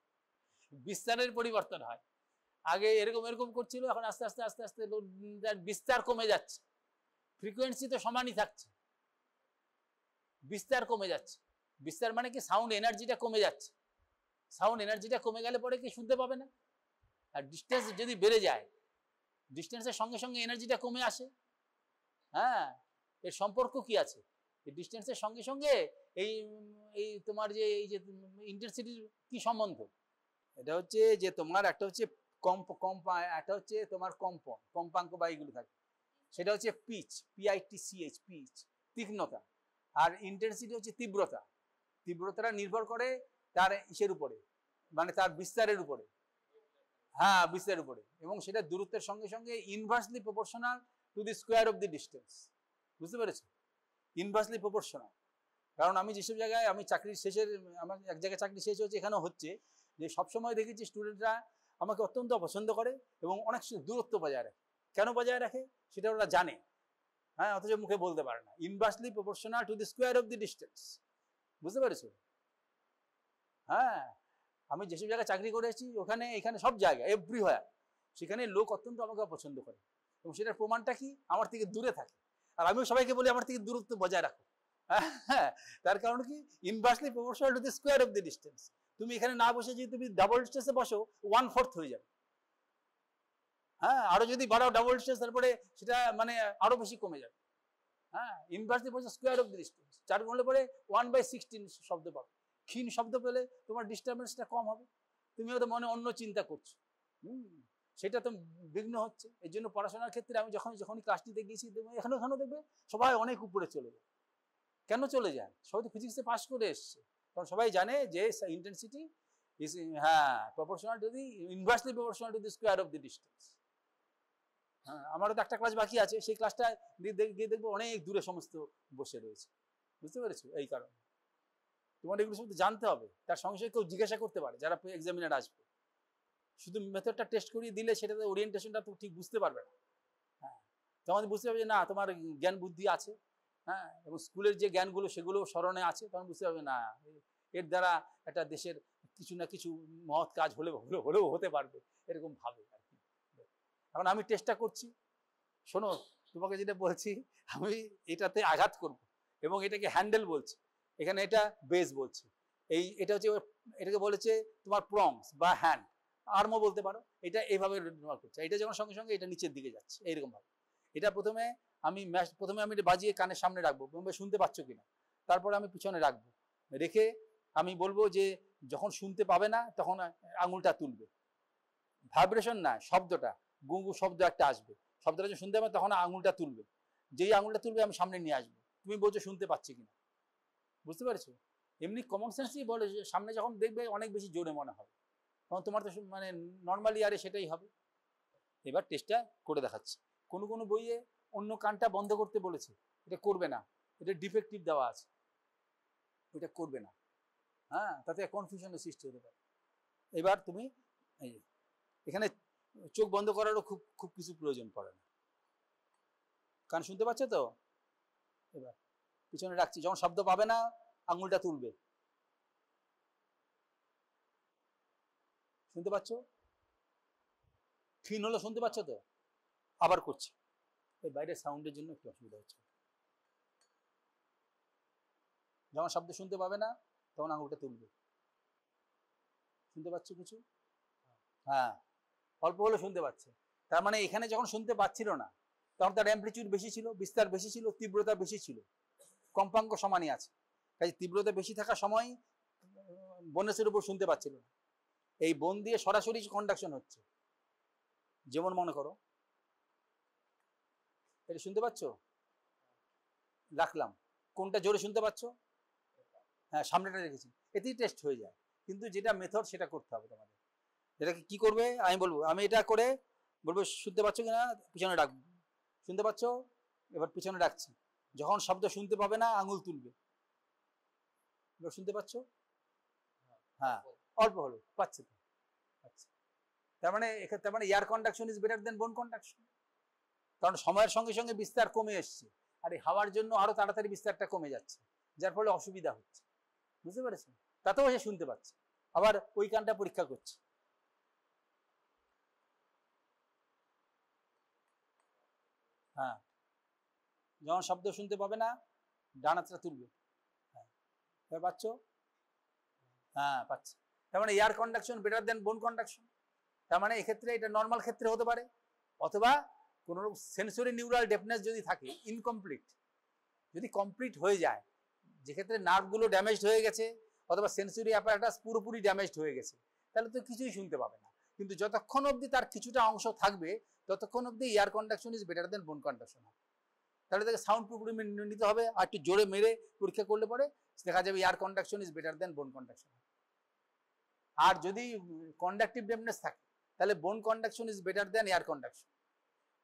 বিস্তারের পরিবর্তন হয়। আগে এরকম করছিল, এখন আস্তে আস্তে আস্তে আস্তে বিস্তার কমে যাচ্ছে। ফ্রিকোয়েন্সি তো সমানই থাকছে, বিস্তার কমে যাচ্ছে। বিস্তার মানে কি? সাউন্ড এনার্জিটা কমে যাচ্ছে। সাউন্ড এনার্জিটা কমে গেলে পরে কি শুনতে পাবে না? আর ডিস্টেন্স যদি বেড়ে যায়, ডিস্টেন্সের সঙ্গে সঙ্গে এনার্জিটা কমে আসে। হ্যাঁ, এর সম্পর্ক কি আছে? এই ডিস্টেন্সের সঙ্গে সঙ্গে এই তোমার যে এই যে ইন্টেন্সিটির কি সম্বন্ধ? এটা হচ্ছে যে তোমার একটা হচ্ছে একটা হচ্ছে তোমার কম্পাঙ্ক বা এইগুলো থাকে, সেটা হচ্ছে পিচ, PITCH, পিচ, তীক্ষ্ণতা। আর ইন্টেন্সিটি হচ্ছে তীব্রতা। তীব্রতাটা নির্ভর করে তার ইসের উপরে, মানে তার বিস্তারের উপরে। হ্যাঁ, বিস্তারের উপরে, এবং সেটা দূরত্বের সঙ্গে সঙ্গে inversely proportional to the square of the distance. বুঝতে পেরেছো? Inversely proportional. কারণ আমি যেসব জায়গায় আমি চাকরির শেষের, আমার এক জায়গায় চাকরি শেষ হচ্ছে, এখানেও হচ্ছে, যে সবসময় দেখেছি স্টুডেন্টরা আমাকে অত্যন্ত পছন্দ করে এবং অনেক দূরত্ব বজায় রাখে। কেন বজায় রাখে সেটা ওরা জানে, হ্যাঁ, অথচ মুখে বলতে পারে না। Inversely proportional to the square of the distance, বুঝতে পেরেছো? হ্যাঁ, আমি যেসব জায়গায় চাকরি করেছি ওখানে এখানে সব জায়গায় এভরিওয়্যার সেখানে লোক অত্যন্ত আমাকে পছন্দ করে এবং সেটার প্রমাণটা কি, আমার থেকে দূরে থাকে। আর আমিও সবাইকে বলি আমার থেকে দূরত্ব বজায় রাখো। হ্যাঁ, তার কারণ কি, inversely proportional to the square of the distance. তুমি এখানে না বসে যদি তুমি ডাবল ডিস্টেন্সে বসো 1/4 হয়ে যাবে। হ্যাঁ, আরো যদি বাড়াও ডাবল ডিস্টেন্স তারপরে সেটা মানে আরো বেশি কমে যাবে। হ্যাঁ, inversely square of the distance 4 গুণলে পরে 1/16 শব্দ পাবে। ক্ষীণ শব্দ পেলে তোমার ডিস্টারবেন্সটা কম হবে, তুমি হয়তো মনে অন্য চিন্তা করছো, সেটা তো বিঘ্ন হচ্ছে। এই জন্য পড়াশোনার ক্ষেত্রে আমি যখনই ক্লাস নিতে গিয়েছি দেখবো এখানেও দেখবে সবাই অনেক উপরে চলে যায়। কেন চলে যায়? সবাই তো ফিজিক্সে পাস করে এসছে, কারণ সবাই জানে যে intensity is proportional to the inversely proportional to the square of the distance. হ্যাঁ, আমারও তো একটা ক্লাস বাকি আছে, সেই ক্লাসটা গিয়ে দেখবো অনেক দূরে সমস্ত বসে রয়েছে, বুঝতে পেরেছো? এই কারণে তোমার এগুলো শুধু জানতে হবে, তার সঙ্গে সঙ্গে কেউ জিজ্ঞাসা করতে পারে যারা এক্সামিনার আসবে। শুধু মেথডটা টেস্ট করিয়ে দিলে সেটাতে ওরিয়েন্টেশনটা তো ঠিক বুঝতে পারবে না। হ্যাঁ, তখন বুঝতে পারবে যে না তোমার জ্ঞান বুদ্ধি আছে, হ্যাঁ, এবং স্কুলের যে জ্ঞানগুলো সেগুলো স্মরণে আছে, তখন বুঝতে পারবে না এর দ্বারা একটা দেশের কিছু না কিছু মহৎ কাজ হলেও হতে পারবে, এরকম ভাবে আর কি। এখন আমি চেষ্টা করছি, শোনো তোমাকে যেটা বলছি, আমি এটাতে আঘাত করব এবং এটাকে হ্যান্ডেল বলছি, এখানে এটা বেস বলছি। এটা হচ্ছে, এটাকে বলেছে তোমার প্রংস বা হ্যান্ড, আর্মও বলতে পারো। এটা এইভাবে ব্যবহার করছে, এটা যখন সঙ্গে সঙ্গে এটা নিচের দিকে যাচ্ছে এইরকম ভাবে। এটা প্রথমে আমি এটা বাজিয়ে কানের সামনে রাখবো, শুনতে পাচ্ছ কিনা, তারপরে আমি পিছনে রাখবো, রেখে আমি বলবো যে যখন শুনতে পাবে না তখন আঙুলটা তুলবে, ভাইব্রেশন না, শব্দটা গুঙ্গু শব্দ একটা আসবে, শব্দটা যখন শুনতে পাবে তখন আঙুলটা তুলবে, যেই আঙুলটা তুলবে আমি সামনে নিয়ে আসবো, তুমি বলছো শুনতে পাচ্ছি কিনা, বুঝতে পারছো? এমনি কমন সেন্সই বলে যে সামনে যখন দেখবে অনেক বেশি জোরে মনে হবে, তখন তোমার তো মানে নর্মালি আরে সেটাই হবে। এবার টেস্টটা করে দেখাচ্ছি। কোনো বইয়ে অন্য কানটা বন্ধ করতে বলেছে, এটা করবে না, এটা ডিফেক্টিভ দেওয়া আছে, এটা করবে না। হ্যাঁ, তাতে কনফিউশনের সৃষ্টি হতে পারে। এবার তুমি এখানে চোখ বন্ধ করারও খুব কিছু প্রয়োজন পড়ে না, কান শুনতে পাচ্ছে তো। এবার পিছনে রাখছি, যখন শব্দ পাবে না আঙুলটা তুলবে, শুনতে পাচ্ছ? ক্ষীণ হলো, শুনতে পাচ্ছ তো? আবার করছি, এই বাইরের সাউন্ডের জন্য একটু অসুবিধা হচ্ছে। যখন শব্দ শুনতে পাবে না তখন আঙুলটা তুলবে, শুনতে পাচ্ছ কিছু? হ্যাঁ, অল্প হলে শুনতে পাচ্ছে, তার মানে এখানে যখন শুনতে পাচ্ছিল না তখন তার অ্যাম্পলিটিউড বেশি ছিল, বিস্তার বেশি ছিল, তীব্রতা বেশি ছিল, কম্পাঙ্ক সমানই আছে, কাজে তীব্রতা বেশি থাকার সময় বোনাসের উপর শুনতে পাচ্ছিল না। এই বোন দিয়ে সরাসরি কন্ডাকশন হচ্ছে, যেমন মনে করো এটা শুনতে পাচ্ছ, রাখলাম, কোনটা জোরে শুনতে পাচ্ছ? হ্যাঁ, সামনেটা রেখেছি, এতেই টেস্ট হয়ে যায়। কিন্তু যেটা মেথড সেটা করতে হবে তোমাদের। যেটাকে কি করবে আমি বলবো, আমি এটা করে বলবো শুনতে পাচ্ছ কিনা, পিছনে রাখবো, শুনতে পাচ্ছ, এবার পিছনে রাখছি, যখন শব্দ শুনতে পাবে না আঙুল তুলবে, এবার শুনতে পাচ্ছ? হ্যাঁ, অল্প হলো পাচ্ছে তো, আচ্ছা। তার মানে এয়ার কন্ডাকশন ইজ বেটার দেন বোন কন্ডাকশন, কারণ সময়ের সঙ্গে সঙ্গে বিস্তার কমে এসছে, আর এই হাওয়ার জন্য আরো তাড়াতাড়ি বিস্তারটা কমে যাচ্ছে, যার ফলে অসুবিধা হচ্ছে, বুঝতে পেরেছেন? তাতেও সে শুনতে পাচ্ছে। আবার ওই কানটা পরীক্ষা করছে, হ্যাঁ, যখন শব্দ শুনতে পাবে না ডান হাতটা তুলবে, হ্যাঁ, এবার পাচ্ছ? হ্যাঁ, পাচ্ছে। তার মানে এয়ার কন্ডাকশন বেটার দেন বোন কন্ডাকশন। তার মানে এক্ষেত্রে এটা নর্মাল ক্ষেত্রে হতে পারে, অথবা কোনো সেন্সরি নিউরাল ডেফনেস যদি থাকে, ইনকমপ্লিট, যদি কমপ্লিট হয়ে যায়, যেক্ষেত্রে নার্ভগুলো ড্যামেজড হয়ে গেছে অথবা সেন্সরি অ্যাপারেটাস পুরোপুরি ড্যামেজড হয়ে গেছে, তাহলে তো কিছুই শুনতে পাবে না। কিন্তু যতক্ষণ অবধি তার কিছুটা অংশ থাকবে ততক্ষণ অবধি এয়ার কন্ডাকশন ইজ বেটার দেন বোন কন্ডাকশন। তাহলে তাকে সাউন্ড পুরোপুরি নিতে হবে, আর একটু জোরে মেরে পরীক্ষা করলে পরে দেখা যাবে এয়ার কন্ডাকশন ইজ বেটার দেন বোন কন্ডাকশন। আর যদি কন্ডাকটিভ ডেফনেস থাকে তাহলে বোন conduction is better then air conduction.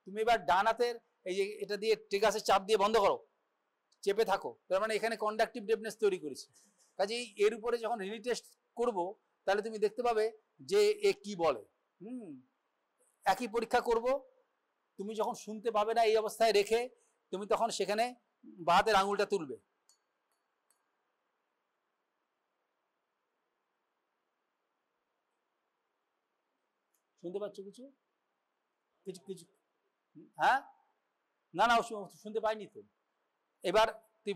তুমি এবার ডান হাতের এই যে এটা দিয়ে ট্রিগাসের চাপ দিয়ে বন্ধ করো, চেপে থাকো, তার মানে এখানে কন্ডাকটিভ ডেফনেস তৈরি করেছে, কাজেই এর উপরে যখন রিটেস্ট করবো তাহলে তুমি দেখতে পাবে যে এ কি বলে। একই পরীক্ষা করব, তুমি যখন শুনতে পাবে না এই অবস্থায় রেখে, তুমি তখন সেখানে বাঁ হাতের আঙুলটা তুলবে। শুনতে পাচ্ছ কিছু? কিছু কিছু হ্যাঁ, না না শুনতে পাইনি তো। এবার তুই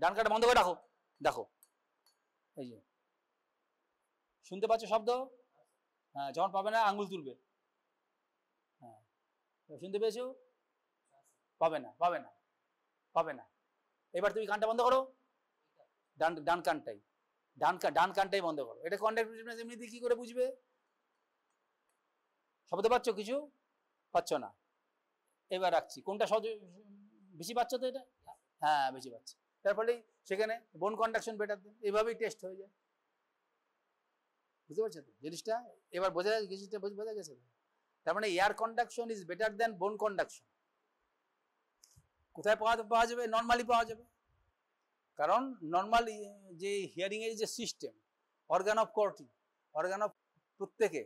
ডান কাটা বন্ধ করে রাখো, দেখো এই যে শুনতে পাচ্ছ শব্দ? হ্যাঁ, যখন পাবে না আঙুল তুলবে। হ্যাঁ, শুনতে পেয়েছো? পাবে না, পাবে না, পাবে না। এবার তুমি কানটা বন্ধ করো, ডান ডান কানটাই, ডান কানটাই বন্ধ করো। এটা কন্ডাক্টিভনেস এমনিতে কি করে বুঝবে? শব্দ পাচ্ছ কিছু? পাচ্ছ না। এবার রাখছি, কোনটা সহজ বেশি পাচ্ছ তো? এটা হ্যাঁ বেশি পাচ্ছে, তার ফলে সেখানে বোন কন্ডাকশন বেটার দেন, এভাবেই টেস্ট হয়ে যায়। বুঝতে পারছো তো জিনিসটা? এবার বোঝা গেছে, জিনিসটা বোঝা গেছে। তার মানে এয়ার কন্ডাকশন ইজ বেটার দেন বোন কন্ডাকশন। কোথায় পাওয়া যাবে? নর্মালি পাওয়া যাবে, কারণ নর্মাল যে হিয়ারিং এর যে system, organ of Corti, organ of প্রত্যেকে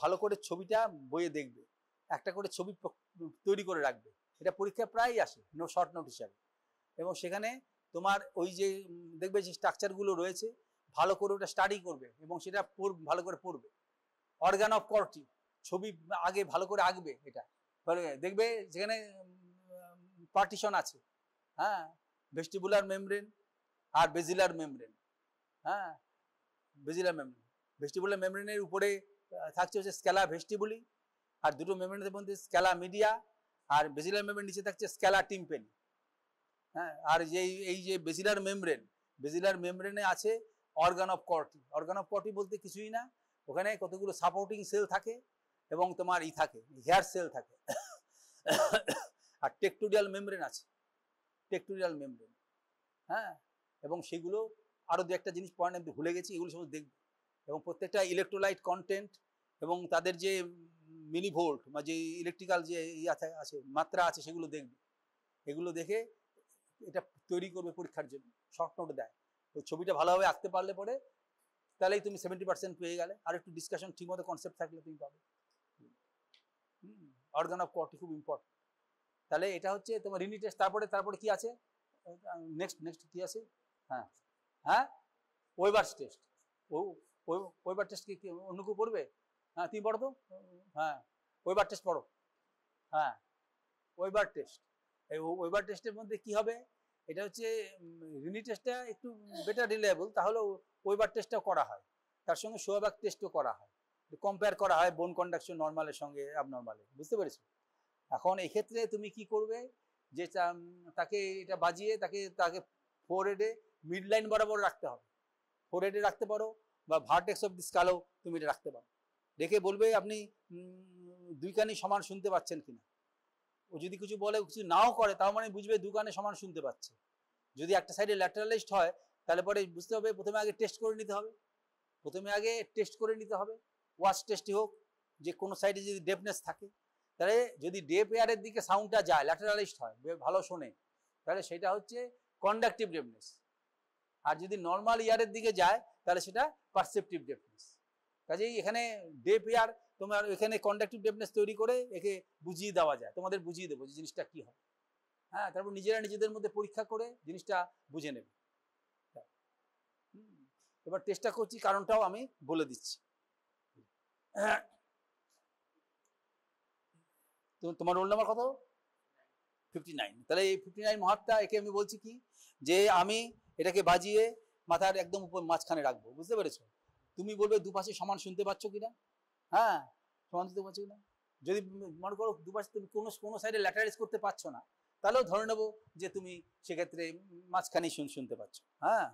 ভালো করে ছবিটা বইয়ে দেখবে, একটা করে ছবি তৈরি করে রাখবে। এটা পরীক্ষা প্রায়ই আসে শর্ট নোট হিসাবে, এবং সেখানে তোমার ওই যে দেখবে যে স্ট্রাকচারগুলো রয়েছে ভালো করে ওটা স্টাডি করবে এবং সেটা ভালো করে পড়বে। অর্গান অফ কর্টি ছবি আগে ভালো করে আঁকবে, এটা দেখবে যেখানে পার্টিশন আছে, হ্যাঁ, ভেস্টিবুলার মেমব্রেন আর বেজিলার মেমব্রেন। হ্যাঁ, বেজিলার মেমব্রেন, ভেস্টিবুলার মেমব্রেনের উপরে থাকছে হচ্ছে স্ক্যালা ভেস্টিবুলি, আর দুটো মেমব্রেনের মধ্যে স্ক্যালা মিডিয়া, আর বেজিলার মেমব্রেন নিচে থাকছে স্ক্যালা টিম্পেনি। হ্যাঁ, আর এই যে বেজিলার মেমব্রেন, বেজিলার মেমব্রেনে আছে organ of Corti. Organ of Corti বলতে কিছুই না, ওখানে কতগুলো সাপোর্টিং সেল থাকে এবং তোমার থাকে হেয়ার সেল থাকে। আর টেকটোরিয়াল মেমব্রেন আছে, টেকটোরিয়াল মেমব্রেন। হ্যাঁ, এবং সেগুলো আরো দু একটা জিনিস পয়েন্ট আমি ভুলে গেছি, এগুলো সব দেখবে। এবং প্রত্যেকটা ইলেকট্রোলাইট কন্টেন্ট এবং তাদের যে মিলিভোল্ট বা যে ইলেকট্রিক্যাল যে আছে মাত্রা আছে সেগুলো দেখবে। এগুলো দেখে এটা তৈরি করবে পরীক্ষার জন্য, শর্ট নোট দেয়। ওই ছবিটা ভালোভাবে আঁকতে পারলে পরে তাহলেই তুমি 70% পেয়ে গেলে। আর একটু ডিসকাশন ঠিকমতো কনসেপ্ট থাকলে তুমি পাবে। অর্গান অফ কর্টি খুব ইম্পর্টেন্ট। তাহলে এটা হচ্ছে তোমার রিনি টেস্ট। তারপরে কি আছে নেক্সট কি আছে? হ্যাঁ হ্যাঁ, ওয়েবার্স টেস্ট। ওয়েবার টেস্ট কি অন্য কেউ পড়বে? হ্যাঁ তুমি পড়ো তো। হ্যাঁ, ওয়েবার টেস্ট পড়ো। হ্যাঁ, ওয়েবার টেস্ট। এই ওয়েবার টেস্টের মধ্যে কি হবে, এটা হচ্ছে রিনি টেস্টটা একটু বেটার রিলায়েবল, তাহলে ওয়েবার টেস্টটাও করা হয়, তার সঙ্গে শোয়াবাক টেস্টও করা হয়, কম্পেয়ার করা হয় বোন কন্ডাকশন নর্মালের সঙ্গে অ্যাবনর্মালের। বুঝতে পেরেছো? এখন এই ক্ষেত্রে তুমি কি করবে, যে তাকে এটা বাজিয়ে তাকে ফোরহেডে মিড লাইন বরাবর রাখতে হবে। ফোরহেডে রাখতে পারো বা ভার্টেক্স অফ দি স্কালও তুমি এটা রাখতে পারো। রেখে বলবে আপনি দুই কানই সমান শুনতে পাচ্ছেন কিনা। ও যদি কিছু বলে, কিছু নাও করে, তাও মানে বুঝবে দু কানে সমান শুনতে পাচ্ছে। যদি একটা সাইডে ল্যাটারালাইজড হয় তাহলে পরে বুঝতে হবে প্রথমে আগে টেস্ট করে নিতে হবে, ওয়াচ টেস্টই হোক, যে কোনো সাইডে যদি ডেফনেস থাকে, তাহলে যদি ডেপ এয়ারের দিকে সাউন্ডটা যায়, ল্যাটারালাইজড হয়, ভালো শোনে, তাহলে সেটা হচ্ছে কন্ডাকটিভ ডেফনেস। আর যদি নর্মাল ইয়ারের দিকে যায় তাহলে সেটা পারসেপটিভ ডেফনেস। কাজেই এখানে ডেপ এয়ার তোমার এখানে কন্ডাকটিভ ডেফনেস তৈরি করে একে বুঝিয়ে দেওয়া যায়, তোমাদের বুঝিয়ে দেবো যে জিনিসটা কি হয়। হ্যাঁ, তারপর নিজেরা নিজেদের মধ্যে পরীক্ষা করে জিনিসটা বুঝে নেবে। এবার টেস্টটা করছি, কারণটাও আমি বলে দিচ্ছি। তো তোমার রোল নাম্বার কত? 59। তাহলে এই 59 মহাত্মা, একে আমি বলছি কি, যে আমি এটাকে বাজিয়ে মাথার একদম উপর মাঝখানে রাখবো। বুঝতে পেরেছো? তুমি বলবে দুপাশে সমান শুনতে পাচ্ছ কিনা। হ্যাঁ, সমান শুনতে পাচ্ছ কিনা। যদি মনে করো দুপাশে তুমি কোনো সাইডে ল্যাটারাইজ করতে পারছো না, তাহলেও ধরে নেবো যে তুমি সেক্ষেত্রে মাঝখানেই শুনতে পাচ্ছ। হ্যাঁ,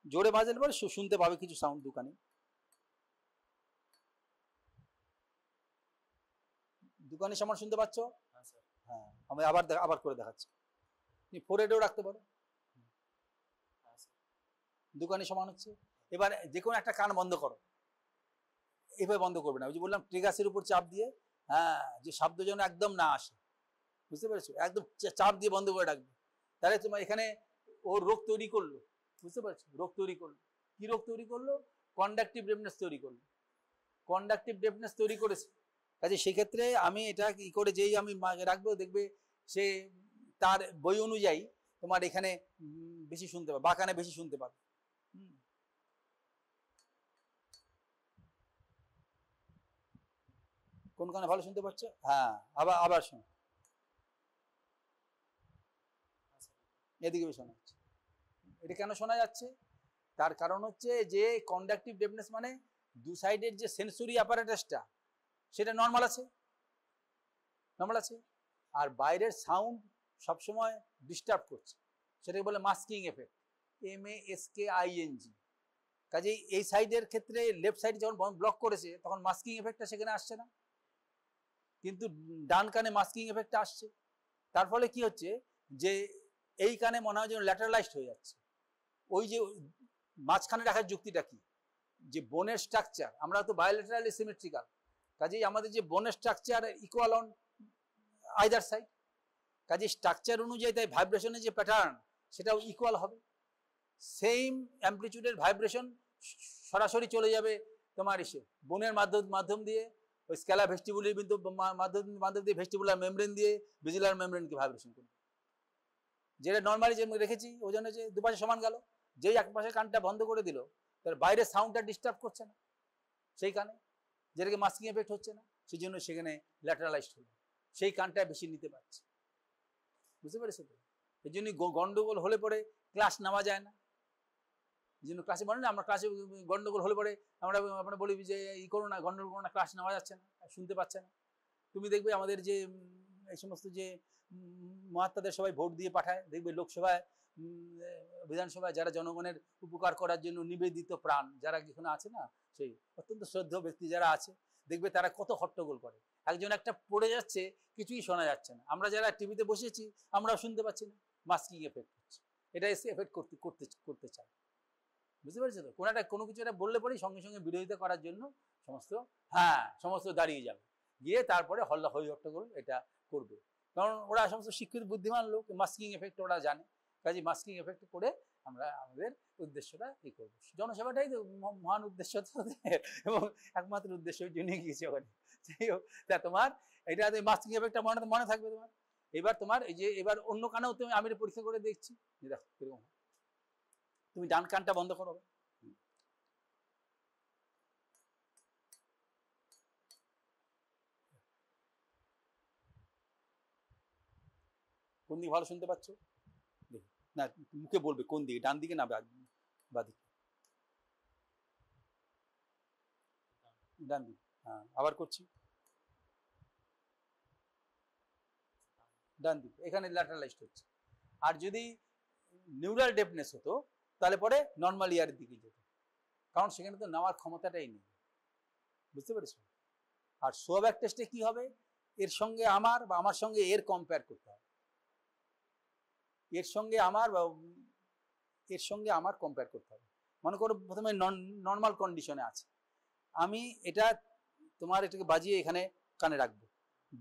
জোরে বাজালে পরে শুনতে পাবে কিছু সাউন্ড দোকানে। দোকানে সমান শুনতে পাচ্ছ? হ্যাঁ, আমি আবার করে দেখাচ্ছি। তুমি ফোরহেডেও রাখতে পারো, দোকানে সমান হচ্ছে। এবার যে কোনো একটা কান বন্ধ করো, এভাবে বন্ধ করবে না, ওই যে বললাম ট্রিগাসের উপর চাপ দিয়ে, হ্যাঁ, যে শব্দ যেন একদম না আসে। বুঝতে পেরেছো? একদম চাপ দিয়ে বন্ধ করে রাখবে। তাহলে তোমার এখানে ওর রোগ তৈরি করলো, বুঝতে পারছো? রোগ তৈরি করলো। কি রোগ তৈরি করলো? কন্ডাক্টিভ ডেফনেস তৈরি করলো। কন্ডাক্টিভ ডেফনেস তৈরি করেছে। কাজে সেক্ষেত্রে আমি এটা কি করে যেই আমি রাখবো, দেখবে সে তার বই অনুযায়ী তোমার এখানে বেশি শুনতে পাবে, বাঁকানে বেশি শুনতে পাবে। কোন কানে ভালো শুনতে পাচ্ছ? হ্যাঁ, আবার আবার শোনো, এদিকে শোনা যাচ্ছে। এটা কেন শোনা যাচ্ছে? তার কারণ হচ্ছে যে কন্ডাক্টিভ ডেফনেস মানে দু সাইডের যে সেন্সরি অ্যাপারেটাসটা সেটা নর্মাল আছে, নর্মাল আছে, আর বাইরের সাউন্ড সবসময় ডিস্টার্ব করছে, সেটাকে বলে মাস্কিং এফেক্ট, MASKING। কাজেই এই সাইডের ক্ষেত্রে লেফট সাইড যখন ব্লক করেছে তখন মাস্কিং এফেক্টটা সেখানে আসছে না, কিন্তু ডান কানে মাস্কিং এফেক্টটা আসছে। তার ফলে কি হচ্ছে যে এই কানে মনে হয় যেন ল্যাটারালাইজড হয়ে যাচ্ছে। ওই যে মাঝখানে রাখার যুক্তিটা কি, যে বোনের স্ট্রাকচার, আমরা তো বায়োল্যাটারালি সিমেট্রিক্যাল, কাজেই আমাদের যে বোনের structure equal on either side, কাজেই স্ট্রাকচার অনুযায়ী তাই ভাইব্রেশনের যে প্যাটার্ন সেটাও ইকুয়াল হবে। সেম অ্যাম্পলিটিউডের ভাইব্রেশন সরাসরি চলে যাবে তোমার এসে বোনের মাধ্যম দিয়ে ওই স্ক্যালা ভেস্টিবুলার কিন্তু মাধ্যম দিয়ে ভেস্টিবুলার মেমব্রেন দিয়ে ভিজুলার মেমব্রেনকে ভাইব্রেশন করবে। যেটা নর্মালি যে রেখেছি ওই জন্য যে দুপাশে সমান গেল, যেই এক পাশে কানটা বন্ধ করে দিল তার বাইরের সাউন্ডটা ডিস্টার্ব করছে না সেই কানে, যেটাকে মাস্কিং এফেক্ট হচ্ছে না, সেই জন্য সেখানে ল্যাটারালাইজড হলো, সেই কানটা বেশি নিতে পারছে। বুঝতে পেরেছো তো? এই জন্য গন্ডগোল হলে পরে ক্লাস নেওয়া যায় না। এই জন্য ক্লাসে বলে না, আমরা ক্লাসে গন্ডগোল হলে পরে আমরা বলি যে ই করো না, গন্ডগোল করো না, ক্লাস নেওয়া যাচ্ছে না, শুনতে পাচ্ছে না। তুমি দেখবে আমাদের যে এই সমস্ত যে মহাত্মাদের সবাই ভোট দিয়ে পাঠায়, দেখবে লোকসভায় বিধানসভায় যারা জনগণের উপকার করার জন্য নিবেদিত প্রাণ যারা এখানে আছে না, সেই অত্যন্ত শ্রদ্ধেয় ব্যক্তি যারা আছে, দেখবে তারা কত হট্টগোল করে। একজন একটা পড়ে যাচ্ছে, কিছুই শোনা যাচ্ছে না, আমরা যারা টিভিতে বসেছি আমরাও শুনতে পাচ্ছি না, মাস্কিং এফেক্ট হচ্ছে, এটা এসে এফেক্ট করতে চায়। বুঝতে পারছো তো? কোনো কিছু একটা বললে পরেই সঙ্গে সঙ্গে বিরোধিতা করার জন্য সমস্ত দাঁড়িয়ে যাবে, গিয়ে তারপরে হল্লা হই হট্টগোল এটা করবে, কারণ ওরা সমস্ত শিক্ষিত বুদ্ধিমান লোক, মাস্কিং এফেক্ট ওরা জানে। কাজে মাস্কিং এফেক্ট করে আমরা আমাদের উদ্দেশ্যটা ই করবো। জনসেবাটাই তো মহান উদ্দেশ্য এবং একমাত্র উদ্দেশ্য জন্য গিয়েছে ওখানে। যাই হোক, তা তোমার এটা মাস্কিং এফেক্টটা মনে থাকবে তোমার। এবার তোমার এই যে এবার অন্য কানেও আমি পরীক্ষা করে দেখছি, দেখো কিরকম। তুমি ডান কানটা বন্ধ করো, কোন দিকে ভালো শুনতে পাচ্ছ? দেখো না, মুখে বলবে কোন দিকে, ডান দিকে না বাদিকে? ডান দিকে। হ্যাঁ, আবার করছি, ডান দিকে, এখানে ল্যাটারালাইজড হচ্ছে। আর যদি নিউরাল ডেফনেস হতো তাহলে পরে নর্মাল ইয়ারের দিকে যেত, কারণ সেখানে তো নেওয়ার ক্ষমতাটাই নেই। বুঝতে পেরেছো? আর সোয়াব্যাক টেস্টে কি হবে, এর সঙ্গে আমার বা আমার সঙ্গে এর কম্পেয়ার করতে হবে, এর সঙ্গে আমার কম্পেয়ার করতে হবে। মনে করো প্রথমে নর্মাল কন্ডিশনে আছে, আমি এটা তোমার এটাকে বাজিয়ে এখানে কানে রাখবো,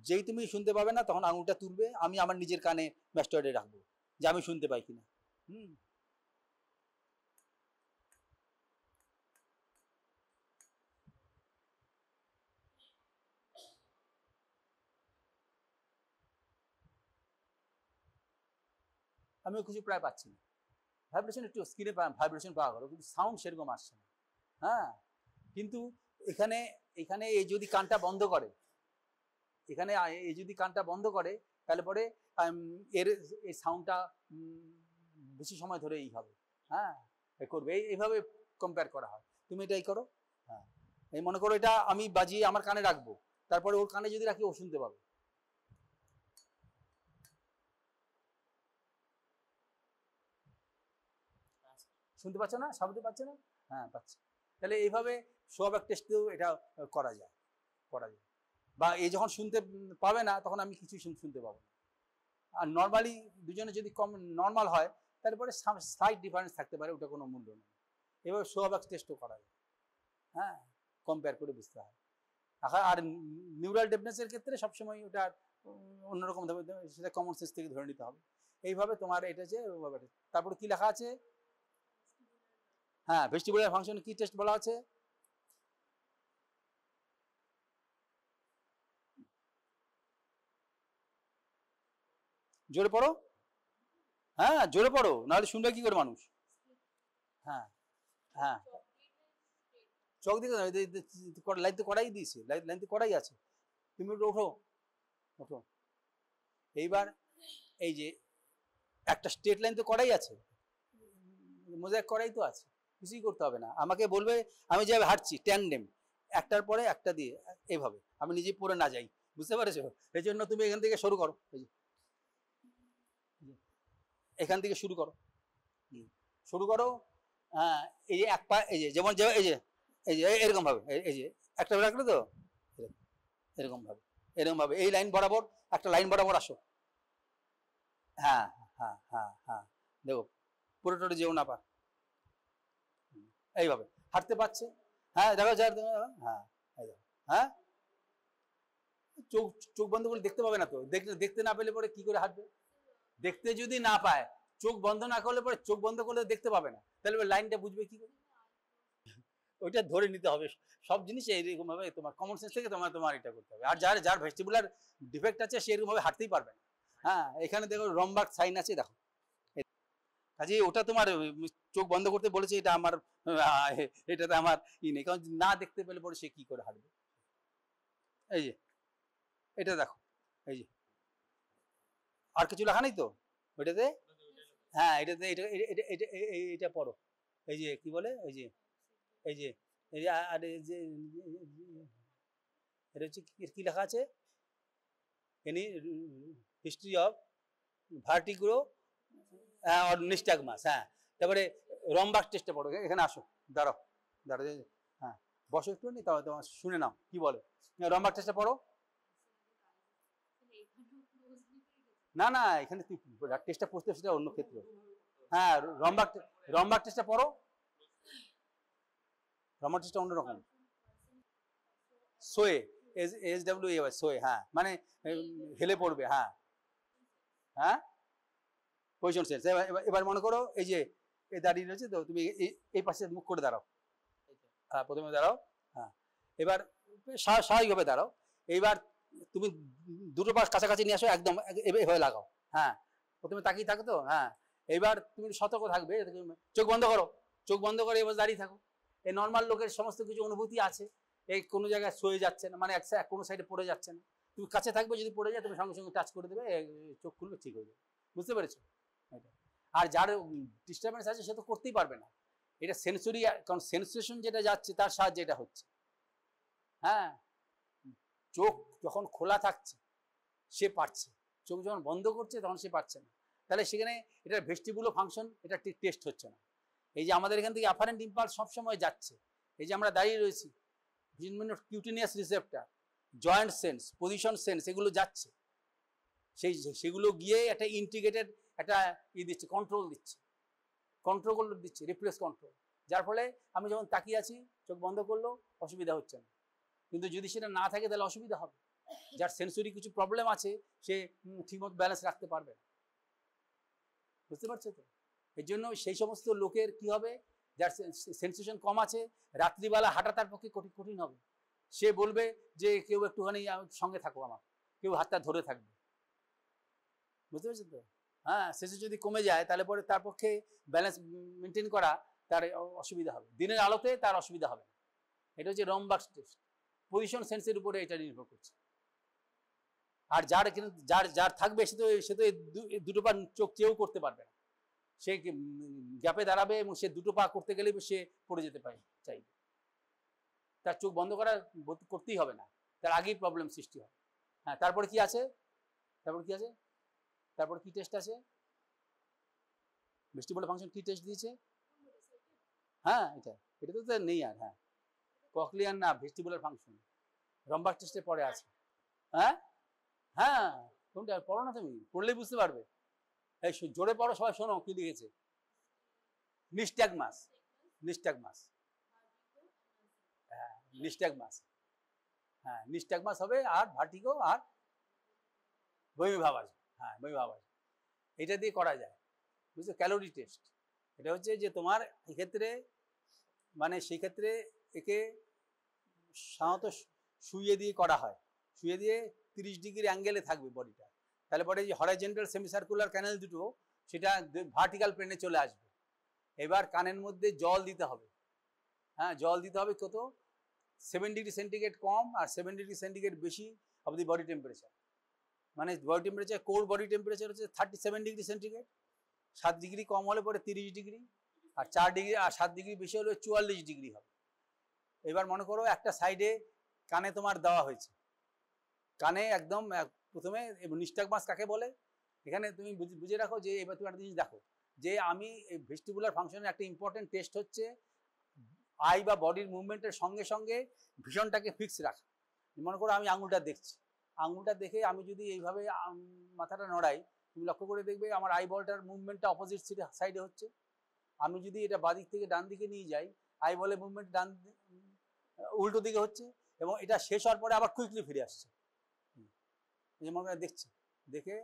যেই তুমি শুনতে পাবে না তখন আঙুলটা তুলবে, আমি আমার নিজের কানে ম্যাস্টয়েডে রাখবো যে আমি শুনতে পাই কিনা। আমিও কিছু প্রায় পাচ্ছি না, ভাইব্রেশন একটু স্ক্রিনে ভাইব্রেশন পাওয়া গেল, কিন্তু সাউন্ড সেরকম আসছে না। হ্যাঁ, কিন্তু এখানে এই যদি কানটা বন্ধ করে, তাহলে পরে এর এই সাউন্ডটা বেশি সময় ধরে এই হবে, হ্যাঁ করবে, এইভাবে কম্পেয়ার করা হয়। তুমি এটা এই করো, হ্যাঁ এই মনে করো এটা আমি বাজিয়ে আমার কানে রাখবো, তারপরে ওর কানে যদি রাখি ও শুনতে পাবে। শুনতে পাচ্ছ না? শব্দ পাচ্ছে না? হ্যাঁ পাচ্ছে। তাহলে এইভাবে সোয়াব্যাক টেস্টেও এটা করা যায়। বা এই যখন শুনতে পাবে না তখন আমি কিছুই শুনতে পাবো না। আর নর্মালি দুজনে যদি কম নর্মাল হয় তারপরে স্লাইট ডিফারেন্স থাকতে পারে, ওটা কোনো মূল্য নেই। এভাবে সোয়াব্যাক টেস্টও করা যায়, হ্যাঁ কম্পেয়ার করে বুঝতে হয়। আর নিউরাল ডেফনেসের ক্ষেত্রে সবসময় ওটা অন্যরকম ভাবে সেটা কমন সেন্স থেকে ধরে নিতে হবে। এইভাবে তোমার এটা যে, তারপরে কি লেখা আছে, হ্যাঁ, ভেস্টিবুলার ফাংশন কি টেস্ট বলা আছে? জোরে পড়ো, হ্যাঁ জোরে পড়ো, নাহলে শুনবে কি করে মানুষ। হ্যাঁ হ্যাঁ, চক দিকে লাইন তো করাই দিয়েছে, লাইন তো করাই আছে, তুমি ওঠো ওঠো। এইবার এই যে একটা স্ট্রেট লাইন তো করাই আছে, মোজাইক করাই তো আছে, কিছুই করতে হবে না, আমাকে বলবে আমি যেভাবে হাঁটছি ট্যান্ডেম, একটার পরে একটা দিয়ে এইভাবে, আমি নিজে পড়ে না যাই, বুঝতে পারছো? এই জন্য তুমি এখান থেকে শুরু করো, এখান থেকে শুরু করো, শুরু করো। হ্যাঁ, এই যে এক পা, এই যে যেমন এই যে এরকম ভাবে, এই যে একটা রাখলে তো এরকম ভাবে, এরকম ভাবে এই লাইন বরাবর, একটা লাইন বরাবর আসো। হ্যাঁ হ্যাঁ হ্যাঁ হ্যাঁ, দেখো পুরোটা যেও না পা, এইভাবে হাঁটতে পারছে। হ্যাঁ দেখো, হ্যাঁ হ্যাঁ, চোখ চোখ বন্ধ করে দেখতে পাবে না তো, দেখতে না পেলে পরে কি করে হাঁটবে? দেখতে যদি না পায়, চোখ বন্ধ না করলে পরে, চোখ বন্ধ করলে দেখতে পাবে না, তাহলে লাইনটা বুঝবে কি করে? ওইটা ধরে নিতে হবে, সব জিনিস এইরকম ভাবে তোমার কমন সেন্স থেকে তোমার এটা করতে হবে। আর যার ভেস্টিবুলার ডিফেক্ট আছে সে এরকম ভাবে হাঁটতেই পারবে না। হ্যাঁ, এখানে দেখো রম্বার্ক সাইন আছে, দেখো কাজে ওটা তোমার চোখ বন্ধ করতে বলেছে, এটা আমার এটাতে আমার ই নেই, কারণ না দেখতে পেলে পরে সে কি করে হাঁটবে। এই যে এটা দেখো, এই যে আর কিছু লেখা নেই তো ওইটাতে? হ্যাঁ, এটাতে এটা পড়ো, এই যে কি বলে, এই যে এই যে আর এই যে এটা হচ্ছে কি লেখা আছে, এনি হিস্ট্রি অফ ভার্টিগো আর নিস্টাগমাস। হ্যাঁ, তারপরে রম্বার্ক টেস্টে পড়ো, এখানে আসো, দাঁড়াও দাঁড়াও, হ্যাঁ বসো একটু নি, তাহলে তোমার শুনে নাও কি বলে। রম্বার্ক টেস্টে পড়ো, না না এখানে তুই টেস্টটা পড়তে, সেটা অন্য ক্ষেত্রে। হ্যাঁ, রম্বার্ক টেস্টটা পড়ো, রম্বার্ক টেস্টটা অন্যরকম, সোয়ে, SWAY সোয়ে, হ্যাঁ মানে হেলে পড়বে, হ্যাঁ হ্যাঁ, পজিশন সেন্স। এবার মনে করো এই যে দাঁড়িয়ে রয়েছে তো, তুমি এই পাশে মুখ করে দাঁড়াও, হ্যাঁ প্রথমে দাঁড়াও, হ্যাঁ এবার স্বাভাবিকভাবে দাঁড়াও। এইবার তুমি দুটো পাশ কাছাকাছি নিয়ে আসো, একদম এভাবে লাগাও, হ্যাঁ প্রথমে তাকিয়ে থাকো তো, হ্যাঁ এইবার তুমি সতর্ক থাকবে, চোখ বন্ধ করো, চোখ বন্ধ করে এবার দাঁড়িয়ে থাকো। এই নর্মাল লোকের সমস্ত কিছু অনুভূতি আছে, এই কোনো জায়গায় সয়ে যাচ্ছে না, মানে কোনো সাইডে পড়ে যাচ্ছে না, তুমি কাছে থাকবে, যদি পড়ে যায় তুমি সঙ্গে সঙ্গে টাচ করে দেবে, চোখ খুলবে, ঠিক হয়ে যাবে, বুঝতে পেরেছো? আর যার ডিস্টারবেন্স আছে সে তো করতেই পারবে না, এটা সেন্সরি, কারণ সেন্সেশন যেটা যাচ্ছে তার সাহায্যে এটা হচ্ছে। হ্যাঁ, চোখ যখন খোলা থাকছে সে পারছে, চোখ যখন বন্ধ করছে তখন সে পারছে না, তাহলে সেখানে এটা ভেস্টিবুলো ফাংশন, এটা টেস্ট হচ্ছে না। এই যে আমাদের এখান থেকে অ্যাফারেন্ট ইম্পালস সবসময় যাচ্ছে, এই যে আমরা দাঁড়িয়ে রয়েছি, বিভিন্ন cutaneous receptor, joint sense, position sense, এগুলো যাচ্ছে, সেগুলো গিয়ে একটা ইন্টিগ্রেটেড একটা দিচ্ছে, কন্ট্রোল দিচ্ছে, রিপ্লেস কন্ট্রোল, যার ফলে আমি যখন তাকিয়ে আছি চোখ বন্ধ করলো অসুবিধা হচ্ছে না, কিন্তু যদি সেটা না থাকে তাহলে অসুবিধা হবে। যার সেন্সরি কিছু প্রবলেম আছে সে ঠিকমতো ব্যালেন্স রাখতে পারবে না, বুঝতে পারছো তো? এর জন্য সেই সমস্ত লোকের কি হবে, যার সেন্সেশন কম আছে, রাত্রিবেলা হাঁটা তার পক্ষে কঠিন হবে, সে বলবে যে কেউ একটুখানি সঙ্গে থাকো, আমার কেউ হাতটা ধরে থাকবে, বুঝতে পারছো তো? হ্যাঁ, শেষে যদি কমে যায় তাহলে পরে তার পক্ষে ব্যালেন্স মেনটেন করা তার অসুবিধা হবে, দিনের আলোতে তার অসুবিধা হবে না। এটা হচ্ছে রম্বার্ক টেস্ট, পজিশন সেন্সের উপরে এটা নির্ভর করছে। আর যার থাকবে সে তো দুটো পা চোখ চেয়েও করতে পারবে না, সে গ্যাপে দাঁড়াবে এবং সে দুটো পা করতে গেলে সে পড়ে যেতে পারে, চাইবে, তার চোখ বন্ধ করতেই হবে না, তার আগেই প্রবলেম সৃষ্টি হয়। হ্যাঁ, তারপরে কি আছে, তারপর কি টেস্ট আছে, ভেস্টিবুলার ফাংশন কি টেস্ট দিয়েছে? হ্যাঁ, এটা তো নেই আর। হ্যাঁ, ককলিয়ার না, ভেস্টিবুলার ফাংশন রম্বার্ক টেস্টে পরে আছে। হ্যাঁ হ্যাঁ, কোনটা পড়ো না, তুমি পড়লেই বুঝতে পারবে। এই জোরে পড়ো, সবাই শোনো কি লিখেছে, নিস্টাগমাস, হ্যাঁ নিস্টাগমাস হবে, আর ভার্টিগো আর বমি ভাব আসবে, হ্যাঁ বমি ভাব আসবে, এটা দিয়ে করা যায়, বুঝছো? ক্যালোরি টেস্ট, এটা হচ্ছে যে তোমার এক্ষেত্রে মানে সেই ক্ষেত্রে একে সাধারণত শুইয়ে দিয়ে করা হয়, শুইয়ে দিয়ে 30 ডিগ্রি অ্যাঙ্গেলে থাকবে বডিটা, তাহলে পরে যে হরাইজন্টাল সেমিসার্কুলার ক্যানেল দুটো সেটা ভার্টিক্যাল প্লেনে চলে আসবে। এবার কানের মধ্যে জল দিতে হবে, হ্যাঁ জল দিতে হবে কত, 7 ডিগ্রি সেন্টিগ্রেড কম আর 7 ডিগ্রি সেন্টিগ্রেড বেশি অব দি বডি টেম্পারেচার। মানে body temperature, core body temperature হচ্ছে 37 ডিগ্রি সেন্টিগ্রেড, 7 ডিগ্রি কম হলে পরে 30 ডিগ্রি, আর 4 ডিগ্রি আর 7 ডিগ্রি বেশি হলে 44 ডিগ্রি হবে। এবার মনে করো একটা সাইডে কানে তোমার দেওয়া হয়েছে, কানে একদম প্রথমে নিস্টাগমাস কাকে বলে এখানে তুমি বুঝে রাখো, যে এবার তুমি একটা জিনিস দেখো যে আমি ভেস্টিবুলার ফাংশনের একটা ইম্পর্টেন্ট টেস্ট হচ্ছে আই বা বডির মুভমেন্টের সঙ্গে সঙ্গে ভিশনটাকে ফিক্স রাখা। মনে করো আমি আঙুলটা দেখছি, আঙুলটা দেখে আমি যদি এইভাবে মাথাটা নড়াই, তুমি লক্ষ্য করে দেখবে আমার আই বলটার মুভমেন্টটা অপোজিট সাইডে হচ্ছে। আমি যদি এটা বাদিক থেকে ডান দিকে নিয়ে যাই, আই বলের মুভমেন্ট ডান উল্টো দিকে হচ্ছে, এবং এটা শেষ হওয়ার পরে আবার কুইকলি ফিরে আসছে। এই মনে করে দেখছি, দেখে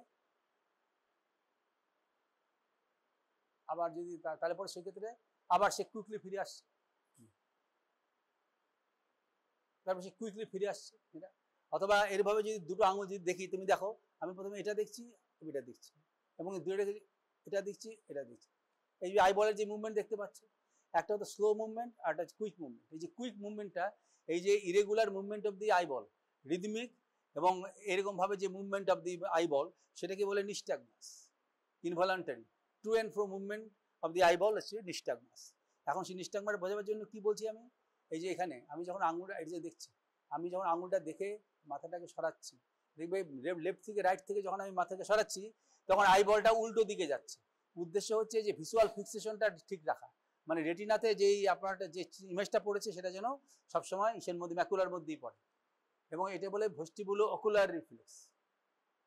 আবার যদি তাহলে পরে সেক্ষেত্রে আবার সে কুইকলি ফিরে আসছে, তারপর সে কুইকলি ফিরে আসছে এটা। অথবা এরভাবে যদি দুটো আঙুল যদি দেখি, তুমি দেখো আমি প্রথমে এটা দেখছি, এটা দেখছি, এবং দুটো এটা দেখছি, এটা দেখছি। এই যে আই বলের যে মুভমেন্ট দেখতে পাচ্ছ, একটা হচ্ছে স্লো মুভমেন্ট আর একটা হচ্ছে কুইক মুভমেন্ট। এই যে কুইক মুভমেন্টটা, এই যে irregular movement of the eye ball, rhythmic এবং এরকমভাবে যে movement of the eye ball, সেটাকে বলে nystagmus, involuntary to and fro movement of the eye ball হচ্ছে নিস্টাগমাস। এখন সেই নিস্টাগমাস বোঝাবার জন্য কি বলছি আমি, এই যে এখানে আমি যখন আঙুলটা এটা যে দেখছি, আমি যখন আঙুলটা দেখে মাথাটাকে সরাচ্ছি, দেখবে লেফট থেকে রাইট থেকে যখন আমি মাথাকে সরাচ্ছি, তখন আই বলটা উল্টো দিকে যাচ্ছে। উদ্দেশ্য হচ্ছে যে ভিজুয়াল ফিক্সেশনটা ঠিক রাখা, মানে রেটিনাতে যেই আপনার যে ইমেজটা পড়েছে সেটা যেন সবসময় ইসের মধ্যে ম্যাকুলার মধ্যেই পড়ে, এবং এটা বলে ভেস্টিবুলো অকুলার রিফ্লেক্স।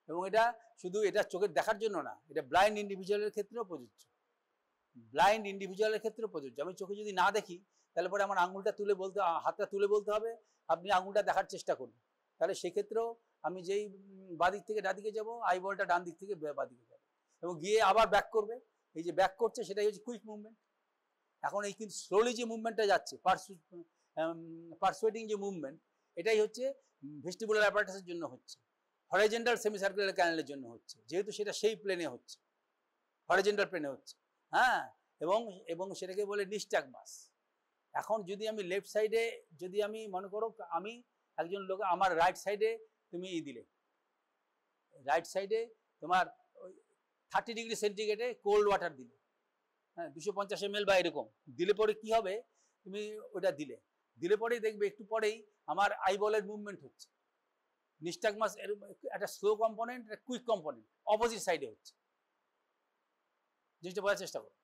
এবং এটা শুধু এটা চোখের দেখার জন্য না, এটা ব্লাইন্ড ইন্ডিভিজুয়ালের ক্ষেত্রেও প্রযোজ্য, ব্লাইন্ড ইন্ডিভিজুয়ালের ক্ষেত্রেও প্রযোজ্য। আমি চোখে যদি না দেখি, তাহলে পরে আমার আঙুলটা তুলে বলতে, হাতটা তুলে বলতে হবে আপনি আঙুলটা দেখার চেষ্টা করুন, তাহলে সেক্ষেত্রেও আমি যেই বাদিক থেকে ডাদিকে যাব, আই বলটা ডান দিক থেকে বাদিকে যাবে এবং গিয়ে আবার ব্যাক করবে। এই যে ব্যাক করছে সেটাই হচ্ছে কুইক মুভমেন্ট। এখন এই কিন্তু স্লোলি যে মুভমেন্টটা যাচ্ছে, পারসুয়েটিং যে মুভমেন্ট, এটাই হচ্ছে ভেস্টিবুলার অ্যাপারেটাসের জন্য হচ্ছে, হরাইজন্টাল সেমিসার্কুলার ক্যানেলের জন্য হচ্ছে, যেহেতু সেটা সেই প্লেনে হচ্ছে, হরাইজন্টাল প্লেনে হচ্ছে, হ্যাঁ, এবং সেটাকে বলে নিস্টাগমাস। এখন যদি আমি লেফট সাইডে, যদি আমি মনে করো আমি একজন লোক, আমার রাইট সাইডে তুমি দিলে, রাইট সাইডে তোমার 30 ডিগ্রি সেন্টিগ্রেডে কোল্ড ওয়াটার দিলে, হ্যাঁ 250 ml বা এরকম দিলে পরে কি হবে, তুমি ওটা দিলে পরেই দেখবে একটু পরেই আমার আই বলের মুভমেন্ট হচ্ছে। নিস্টাগমাস এর একটা স্লো কম্পোনেন্ট, একটা কুইক কম্পোনেন্ট অপোজিট সাইডে হচ্ছে। জিনিসটা বোঝার চেষ্টা করো,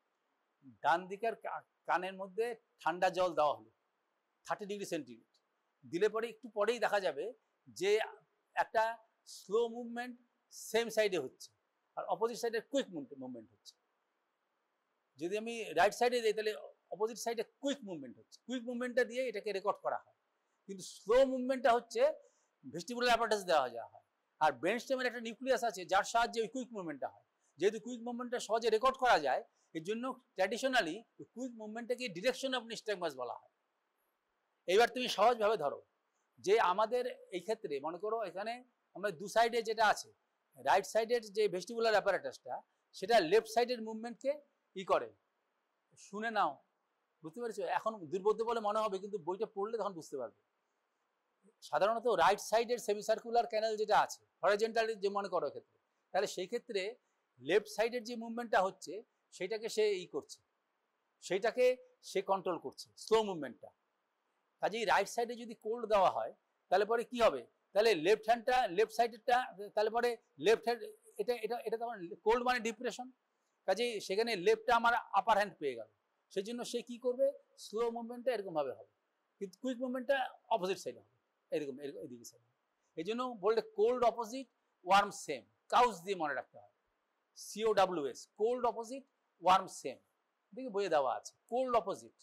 ডান দিকের কানের মধ্যে ঠান্ডা জল দেওয়া হলো 30 ডিগ্রি সেন্টিগ্রেড, দিলে পরে একটু পরেই দেখা যাবে যে একটা স্লো মুভমেন্ট সেম সাইডে হচ্ছে, আর অপোজিট সাইডে কুইক মুভমেন্ট হচ্ছে। যদি আমি রাইট সাইডে যাই, তাহলে অপোজিট সাইডে কুইক মুভমেন্ট হচ্ছে, কুইক মুভমেন্টটা দিয়ে এটাকে রেকর্ড করা হয়। কিন্তু স্লো মুভমেন্টটা হচ্ছে ভেস্টিবুলার অ্যাপারেটাস দেওয়া হয়, আর ব্রেন স্টেমের একটা নিউক্লিয়াস আছে যার সাহায্যে ওই কুইক মুভমেন্টটা হয়। যেহেতু কুইক মুভমেন্টটা সহজে রেকর্ড করা যায়, এর জন্য ট্র্যাডিশনালি কুইক মুভমেন্টটাকে ডিরেকশন অফ নিস্টাগমাস বলা হয়। এইবার তুমি সহজভাবে ধরো যে আমাদের এই ক্ষেত্রে মনে করো এখানে আমরা দু সাইডে যেটা আছে, রাইট সাইডের যে ভেস্টিবুলার অ্যাপারেটাসটা, সেটা লেফট সাইডের মুভমেন্টকে করে। শুনে নাও, বুঝতে পেরেছো? এখন দুর্বোধ্য বলে মনে হবে, কিন্তু বইটা পড়লে তখন বুঝতে পারবে। সাধারণত রাইট সাইডের সেমিসার্কুলার ক্যানেল যেটা আছে, হরাইজন্টাল যে মনে করো ক্ষেত্রে, তাহলে সেই ক্ষেত্রে লেফট সাইডের যে মুভমেন্টটা হচ্ছে সেইটাকে সে করছে, সেইটাকে সে কন্ট্রোল করছে, স্লো মুভমেন্টটা। কাজেই রাইট সাইডে যদি কোল্ড দেওয়া হয়, তাহলে পরে কি হবে, তাহলে লেফট হ্যান্ডটা, লেফট সাইডেরটা, তাহলে পরে লেফট হ্যান্ড এটা এটা এটা তখন কোল্ড মানে ডিপ্রেশন, কাজেই সেখানে লেফটটা আমার আপার হ্যান্ড পেয়ে গেল। সেই জন্য সে কি করবে, স্লো মুভমেন্টটা এরকমভাবে হবে, কিন্তু কুইক মুভমেন্টটা অপোজিট সাইডে হবে, এরকম এদিকে সাইডে। এই জন্য বলতে কোল্ড অপোজিট, ওয়ার্ম সেম, কাউস দিয়ে মনে রাখতে হয়, COWS, cold opposite, warm same, দেখে বইয়ে দেওয়া আছে। কোল্ড অপোজিট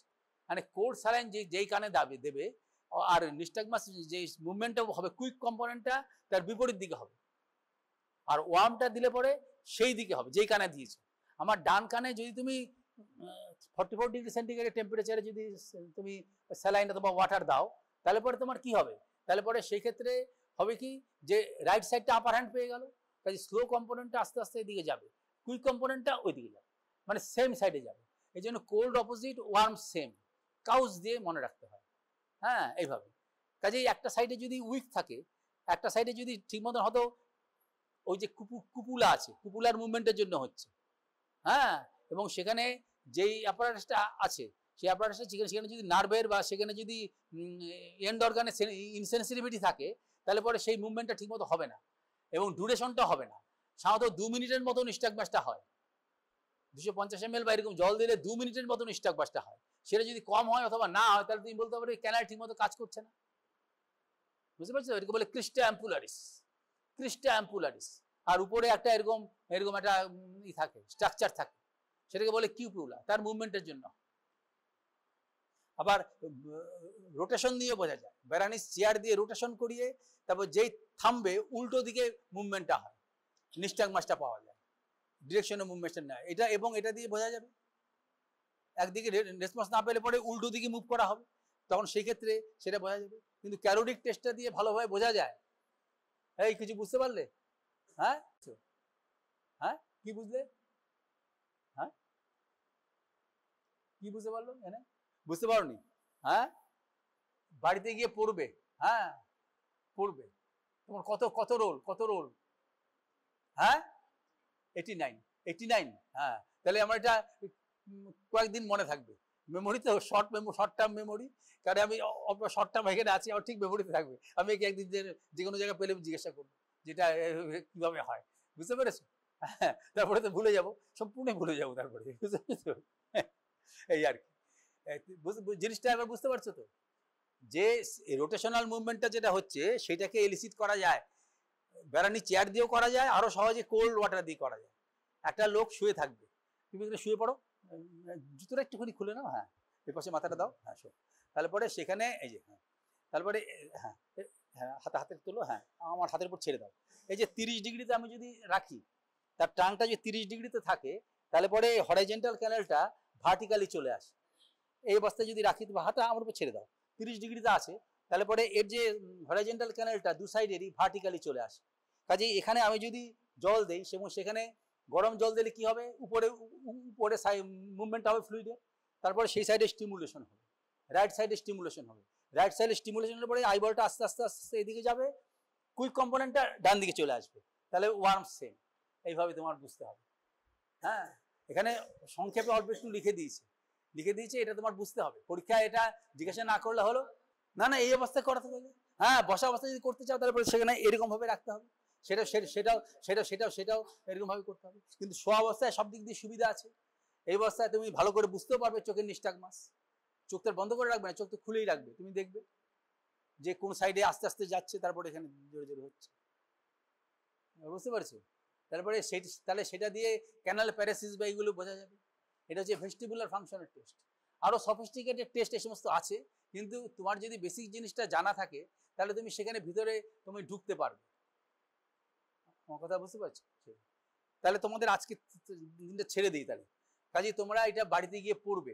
মানে কোল্ড স্যালাইন যেই কানে দেবে, আর নিস্টাগমাস যে মুভমেন্টটা হবে, কুইক কম্পোনেন্টটা তার বিপরীত দিকে হবে, আর ওয়ার্মটা দিলে পরে সেই দিকে হবে যেই কানে দিয়েছে। আমার ডান কানে যদি তুমি 44 ডিগ্রি সেন্টিগ্রেড টেম্পারেচারে যদি তুমি স্যালাইন অথবা ওয়াটার দাও, তাহলে পরে তোমার কি হবে? তাহলে পরে সেই ক্ষেত্রে হবে কি যে রাইট সাইডটা আপার হ্যান্ড পেয়ে গেল, কাজে স্লো কম্পোনেন্টটা আস্তে আস্তে এদিকে যাবে, কুইক কম্পোনেন্টটা ওইদিকে যাবে, মানে সেম সাইডে যাবে। এই জন্য কোল্ড অপোজিট, ওয়ার্ম সেম, কাউজ দিয়ে মনে রাখতে হয়। হ্যাঁ, এইভাবে। কাজেই একটা সাইডে যদি উইক থাকে, একটা সাইডে যদি ঠিক মতন হয়তো ওই যে কুপুলা আছে, কুপুলার মুভমেন্টের জন্য হচ্ছে, হ্যাঁ, এবং সেখানে যেই অ্যাপারেটাসটা আছে সেই অ্যাপারেটাসটা সেখানে যদি নার্ভের বা সেখানে যদি এন্ড অর্গানের ইনসেনসিটিভিটি থাকে, তাহলে পরে সেই মুভমেন্টটা ঠিকমতো হবে না এবং ডিউরেশনটা হবে না। সাধারণত 2 মিনিটের মতন স্টাকবাসটা হয়, 250 ml বা এরকম জল দিলে 2 মিনিটের মতন স্টাকবাসটা হয়। সেটা যদি কম হয় অথবা না হয়, তাহলে তুমি বলতে পারবে ক্যানাল ঠিকমতো কাজ করছে না। বুঝতে পারছো? এটাকে বলে ক্রিস্টা অ্যাম্পুলারিস, ক্রিস্টা অ্যাম্পুলারিস। আর উপরে একটা এরকম এরকম একটা ই থাকে, স্ট্রাকচার থাকে, সেটাকে বলে কিউপুলা, তার মুভমেন্টের জন্য। আবার রোটেশন দিয়ে বোঝা যায়, ব্যারানিস চেয়ার দিয়ে রোটেশন করিয়ে তারপর যেই থামবে উল্টো দিকে মুভমেন্টটা হয়, নিস্টাগমাসটা পাওয়া যায়, ডিরেকশনে মুভমেন্টটা নেয় এটা, এবং এটা দিয়ে বোঝা যাবে। একদিকে রেসপন্স না পেলে পরে উল্টো দিকে মুভ করা হবে, তখন সেই ক্ষেত্রে সেটা বোঝা যাবে। কিন্তু ক্যালোরিক টেস্টটা দিয়ে ভালোভাবে বোঝা যায়। এই কিছু বুঝতে পারলে? হ্যাঁ, হ্যাঁ, কি বুঝলে? হ্যাঁ, কি বুঝতে পারলো? এনে বুঝতে পারোনি? হ্যাঁ, বাড়িতে গিয়ে পড়বে। হ্যাঁ, পড়বে। তোমার কত কত রোল, কত রোল? হ্যাঁ, 89। হ্যাঁ, তাহলে আমার এটা কয়েকদিন মনে থাকবে। মেমোরি তো শর্ট টার্ম মেমোরি, কারণ আমি শর্ট টার্ম এখানে আছি, আমার ঠিক মেমোরিতে থাকবে। আমি একদিন যে কোনো জায়গায় পেলে জিজ্ঞাসা করবো যেটা কিভাবে হয়, বুঝতে পেরেছো? হ্যাঁ, তারপরে তো ভুলে যাবো, সম্পূর্ণ ভুলে যাবো তারপরে, বুঝতে পেরেছো? এই আর কি জিনিসটা এবার বুঝতে পারছো তো, যে রোটেশনাল মুভমেন্টটা যেটা হচ্ছে সেটাকে এলিসিট করা যায়, ব্যারানি চেয়ার দিয়েও করা যায়, আরো সহজে কোল্ড ওয়াটার দিয়ে করা যায়। একটা লোক শুয়ে থাকবে, তুমি শুয়ে পড়ো, জুতোটা একটুখানি খুলে নাও, হ্যাঁ, এর পাশে মাথাটা দাও, হ্যাঁ, শো, তারপরে সেখানে এই যে, হ্যাঁ, তারপরে হ্যাঁ, হ্যাঁ, হাতে তোলো, হ্যাঁ, আমার হাতের উপর ছেড়ে দাও। এই যে 30 ডিগ্রিতে আমি যদি রাখি, তার টাংটা যে 30 ডিগ্রিতে থাকে, তাহলে পরে হরাইজন্টাল ক্যানেলটা ভার্টিক্যালি চলে আসে। এই অবস্থায় যদি রাখি, তো হাতটা আমার উপর ছেড়ে দাও, 30 ডিগ্রিতে আছে, তাহলে পরে এর যে হরাইজন্টাল ক্যানেলটা দু সাইডেরই ভার্টিক্যালি চলে আসে। কাজেই এখানে আমি যদি জল দেই, এবং সেখানে গরম জল দিলে কি হবে, উপরে উপরে মুভমেন্ট হবে ফ্লুইডে, তারপরে সেই সাইডে স্টিমুলেশন হবে, রাইট সাইডে স্টিমুলেশন হবে, রাইট সাইডে স্টিমুলেশনের পরে আইবলটা আস্তে আস্তে আস্তে এদিকে যাবে, কুইক কম্পোনেন্টটা ডান দিকে চলে আসবে, তাহলে ওয়ার্ম সেম। এইভাবে তোমার বুঝতে হবে। হ্যাঁ, এখানে সংক্ষেপে অল্প একটু লিখে দিয়েছে, এটা তোমার বুঝতে হবে। পরীক্ষায় এটা জিজ্ঞাসা না করলে হলো না, না এই অবস্থায় করাতে হবে। হ্যাঁ, বসা অবস্থায় যদি করতে চাও, তাহলে সেখানে এরকম ভাবে রাখতে হবে, সেটাও এরকম ভাবে করতে হবে। কিন্তু শোয়া অবস্থায় সব দিক দিয়ে সুবিধা আছে। এই অবস্থায় তুমি ভালো করে বুঝতেও পারবে চোখের নিস্টাগমাস, চোখটা বন্ধ করে রাখবে না, চোখ তো খুলেই রাখবে, তুমি দেখবে যে কোন সাইডে আস্তে আস্তে যাচ্ছে, তারপরে এখানে জোরে জোরে হচ্ছে, বুঝতে পারছো? তারপরে তাহলে সেটা দিয়ে ক্যানাল প্যারাসিস বা এইগুলো বোঝা যাবে। এটা হচ্ছে ভেস্টিবুলার ফাংশনের টেস্ট। আরো সফিস্টিকেটেড টেস্ট এই সমস্ত আছে, কিন্তু তোমার যদি বেসিক জিনিসটা জানা থাকে, তাহলে তুমি সেখানে ভিতরে তুমি ঢুকতে পারবে। আমার কথা বুঝতে পারছো? তাহলে তোমাদের আজকে দিনটা ছেড়ে দিই, তাহলে কাজে তোমরা এটা বাড়িতে গিয়ে পড়বে।